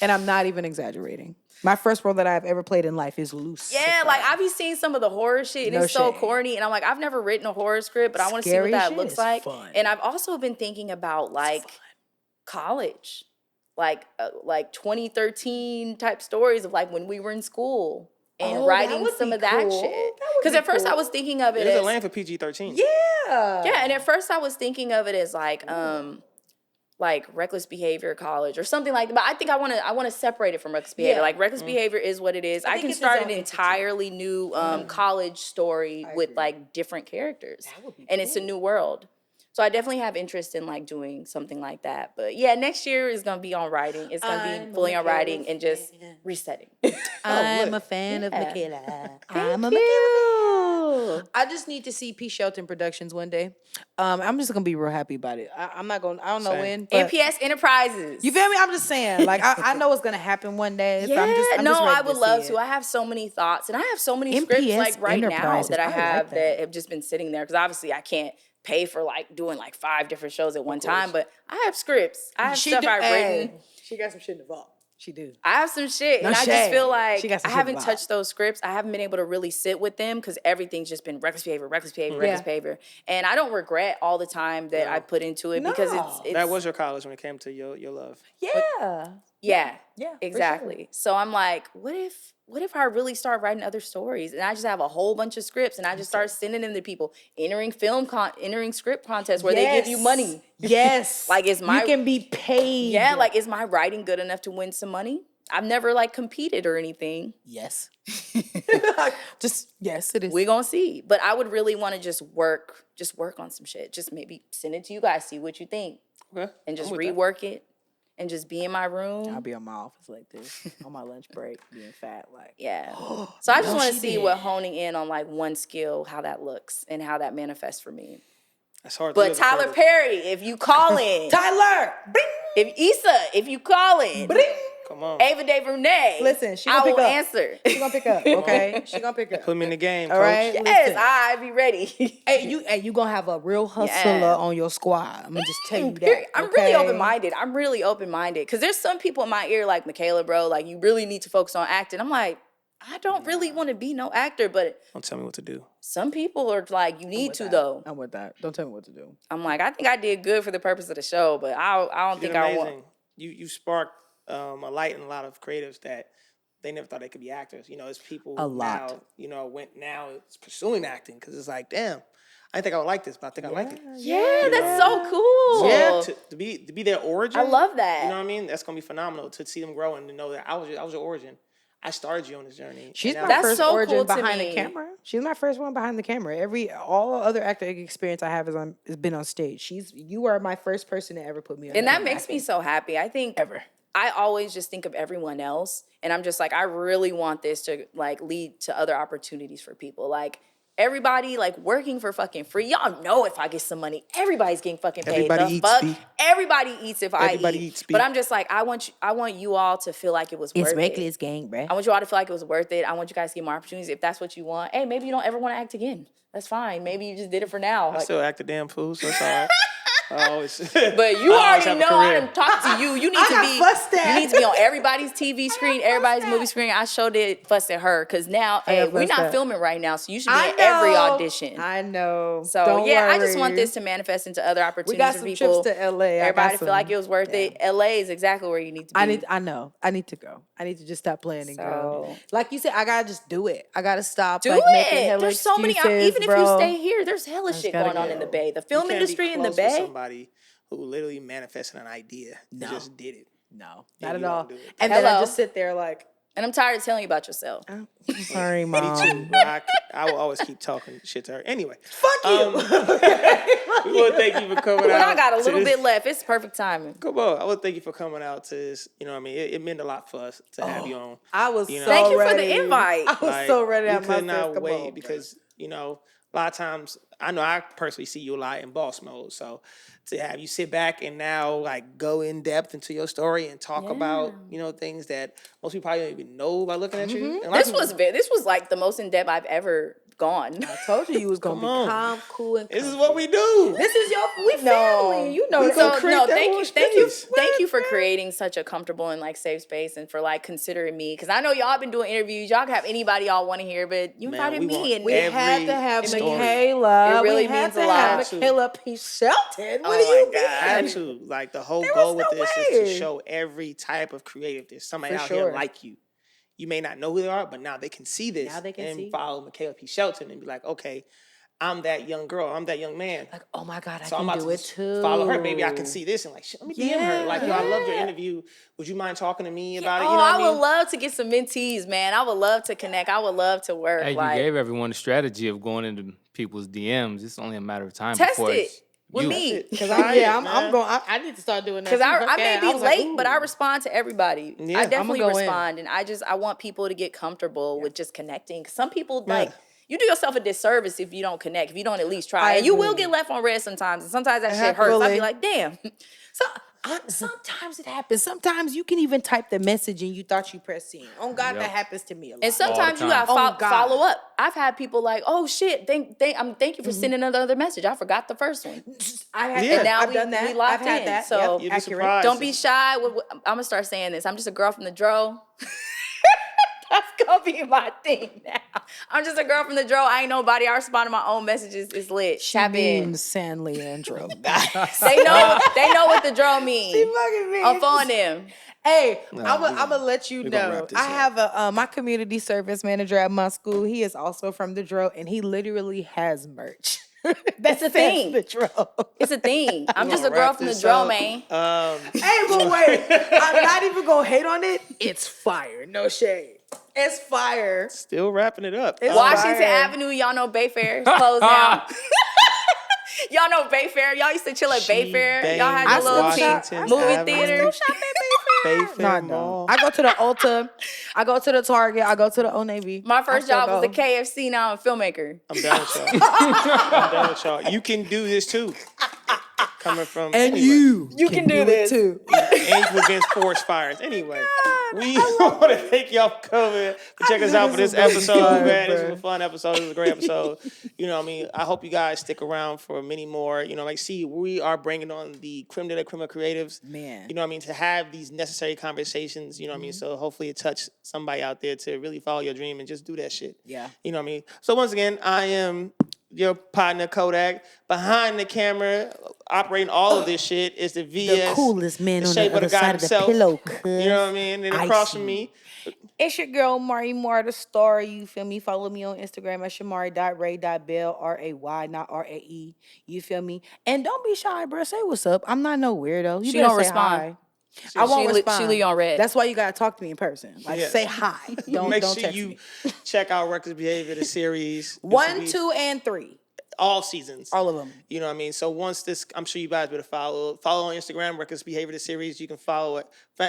And I'm not even exaggerating. My first role that I've ever played in life is Lucifer. Yeah, like I've been seeing some of the horror shit and it's so corny. And I'm like, I've never written a horror script, but I want to see what that looks like. Fun. And I've also been thinking about like college, like 2013 type stories of like when we were in school and writing some of that shit. Because at first I was thinking of it There's as a land for PG-13. Yeah, and at first I was thinking of it as like reckless behavior college or something like that. But I think I want to separate it from reckless behavior. Like reckless behavior is what it is. I can start an entirely new college story with like different characters. And it's a new world. So I definitely have interest in like doing something like that. But yeah, next year is going to be on writing. It's going to be fully on writing and just resetting. I'm a fan of Michaela. I'm a you. Michaela fan. I just need to see P. Shelton Productions one day. I'm just going to be real happy about it. I'm not going to, I don't know when. But NPS Enterprises. You feel me? I'm just saying. Like, I know it's going to happen one day. Yeah, so I'm just ready I would to love see to. it. I have so many thoughts and I have so many NPS scripts like right now Enterprises. that I I have like that. have just been sitting there because obviously I can't pay for like doing like 5 different shows at one time, but I have scripts. I have stuff I've written. She got some shit in the vault. She do. I have some shit, No and I just shade. feel like She got some I shit haven't involved. touched those scripts. I haven't been able to really sit with them because everything's just been reckless behavior, and I don't regret all the time that I put into it because it's That was your college when it came to your love. yeah, for exactly. sure. So I'm like, what if I really start writing other stories and I just have a whole bunch of scripts and I just start sending them to people, entering script contests where they give you money. Yes. Like you can be paid. Yeah, like is my writing good enough to win some money? I've never like competed or anything. Yes. Yes, it is. We're gonna see. But I would really want to just work on some shit. Just maybe send it to you guys, see what you think. Okay. And just rework it and just be in my room. I'll be on my office like this on my lunch break, being fat. Like, yeah. So I just want to see did. what honing in on like one skill, how that looks and how that manifests for me. That's hard. But Tyler Perry, if you calling. Tyler, bring. If Issa, if you calling. Bring. Come on. Ava DuVernay. Listen, she gonna I pick will up. answer. She gonna pick up, okay? She gonna pick up. Put me in the game, all coach. right? Yes, Listen. I be ready. Hey, you gonna have a real hustler on your squad. I'm gonna just tell you that. I'm really open-minded. I'm really open-minded. Because there's some people in my ear like, Michaela, bro, like, you really need to focus on acting. I'm like, I don't really want to be no actor, but Don't tell me what to do. some people are like, you need to, though. I'm with that. Don't tell me what to do. I'm like, I think I did good for the purpose of the show, but I don't think I want. You sparked a light in a lot of creatives that they never thought they could be actors. You know, it's people now, you know, now it's pursuing acting because it's like, damn, I didn't think I would like this, but I think I like it. Yeah, that's so cool. Yeah, to be their origin. I love that. You know what I mean? That's gonna be phenomenal to see them grow and to know that I was your origin. I started you on this journey. She's my That's first so origin cool to behind me. the camera. She's my first one behind the camera. All other acting experience I have is been on stage. You are my first person to ever put me on. And that makes me so happy. I think I always just think of everyone else, and I'm just like, I really want this to like lead to other opportunities for people. Like everybody, like working for fucking free. Y'all know if I get some money, everybody's getting fucking paid. Everybody eats, B. Everybody eats if I Everybody eat. eats, B. But I'm just like, I want you all to feel like it was worth it. It's reckless gang, bruh. I want you all to feel like it was worth it. I want you guys to get more opportunities. If that's what you want, hey, maybe you don't ever want to act again. That's fine. Maybe you just did it for now. I still act a damn fool, so it's all right. But you already know I done talked to you. You need to be on everybody's TV screen, everybody's movie screen. I showed it fuss at her because now we're not filming right now, so you should be in every audition. I know. So don't worry. I just want this to manifest into other opportunities for people. We got some trips to LA. Everybody feel like it was worth it. LA is exactly where you need to be. I know. I need to go. I need to just stop playing and go. Like you said, I gotta just do it. I gotta stop. Making hella There's so many. excuses, Even if you stay here, there's hella shit going on in the Bay. The film You can't industry be in the close with Bay. Somebody who literally manifested an idea and just did it. No, And not you at all. don't do it. And then I just sit there like, And I'm tired of telling you about yourself. I'm sorry, Mom. Me too. Bro. I will always keep talking shit to her. Anyway. Fuck you. We want to thank you for coming out. I got a little bit left. It's perfect timing. Come on. I want to thank you for coming out to this. You know what I mean? It meant a lot for us to have you on. I was you know? Thank you ready. for the invite. I was so ready to have my could not fist. Come wait on, because, you know, a lot of times, I know I personally see you a lot in boss mode. So to have you sit back and now like go in depth into your story and talk about, you know, things that most people probably don't even know by looking at you. And This was like the most in depth I've ever gone. I told you was gonna be calm, cool, and this is what we do. This is we family. You know. Thank you for creating such a comfortable and like safe space and for like considering me because I know y'all been doing interviews. Y'all can have anybody y'all want to hear, but you invited me and we had to have story. Michaela. It really we had means to a have lot. Michaela P. Shelton. What Oh do you my mean? God. Had to. Like the whole goal with this is to show every type of creative. There's somebody out here like you. You may not know who they are, but now they can see this. Now they can and see. follow Michaela P. Shelton and be like, okay, I'm that young girl. I'm that young man. Like, oh my God, So I I'm can about do to it too. follow her. Maybe I can see this and like, shit, let me DM her. Like, yo, I loved your interview. Would you mind talking to me about it? You know what I mean? would love to get some mentees, man. I would love to connect. I would love to work. Hey, you like, gave everyone the strategy of going into people's DMs. It's only a matter of time test before it it's with you. me. Because I'm going. I need to start doing that. Because I may be was late, like, but I respond to everybody. Yeah. I definitely I'ma go respond, and I want people to get comfortable with just connecting. Some people like you do yourself a disservice if you don't connect, if you don't at least try. And you will get left on red sometimes, and sometimes that shit hurts. I'll be like, damn. So sometimes it happens. Sometimes you can even type the message and you thought you pressed send. On God, that happens to me a lot. And sometimes you time. got to follow up. I've had people like, oh shit, thank you for sending another message. I forgot the first one. And now I've done that. we locked I've had in. that. So You'd be surprised. don't be shy. I'm gonna start saying this. I'm just a girl from the dro. That's gonna be my thing now. I'm just a girl from the dro. I ain't nobody. I respond to my own messages. It's lit. Tap in. San Leandro. They know what the dro means. I'm phone them. Hey, I'm gonna let you gonna know. wrap this I up. have my community service manager at my school. He is also from the Dro, and he literally has merch. That's a thing. The Dro. It's a thing. I'm just a Gonna girl wrap from the this dro, up. man. Hey, but wait, I'm not even gonna hate on it. It's fire. No shade. It's fire. Still wrapping it up. It's Washington fire. Avenue, y'all know Bayfair is closed now. Y'all know Bayfair. Y'all used to chill at Bayfair. Y'all had your little Washington movie Avenue. theater. Shop at Bayfair. Fair Mall. I go to the Ulta. I go to the Target. I go to the Old Navy. My first job was the KFC. Now I'm a filmmaker. I'm done with y'all. I'm done with y'all. You can do this too. Coming from and anyway. You can do this too. And you prevent forest fires. Anyway, we want to thank y'all for coming. Check us out for this episode, man. This was a fun episode. This was a great episode. You know what I mean? I hope you guys stick around for many more. You know, like, see, we are bringing on the creme de la creme of creatives. Man. You know what I mean? To have these necessary conversations, you know what I mean? So hopefully it touched somebody out there to really follow your dream and just do that shit. Yeah. You know what I mean? So once again, I am your partner, Kodak. Behind the camera, operating all of this shit is the VS. The coolest man on the shape other of the guy side himself. of the pillow. You know what I mean? And across from me, it's your girl, Mari Moore, the star. You feel me? Follow me on Instagram at shamari.ray.bell, R-A-Y, not R-A-E. You feel me? And don't be shy, bro. Say what's up. I'm not no weirdo. She don't respond. Hi. I won't respond. She leave you on red. That's why you gotta talk to me in person. Like, Yes. say hi. Don't make don't sure text you me. check out Reckless Behavior, the series. 1, 2, and 3. All seasons. All of them. You know what I mean? So once this, I'm sure you guys better follow on Instagram, Reckless Behavior, the series. You can follow it,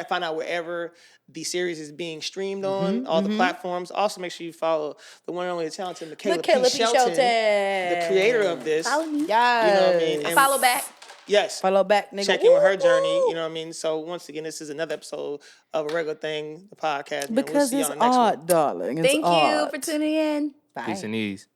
find out wherever the series is being streamed on, all the platforms. Also, make sure you follow the one and only talented Michaela P. Shelton, the creator of this. Follow me. You know what I mean? I follow back. Yes. Follow back, nigga. Check in with her journey. You know what I mean? So once again, this is another episode of A Regular Thing, the podcast. Man. Because we'll see it's y'all next art, one. darling. It's Thank you art. for tuning in. Bye. Peace and ease.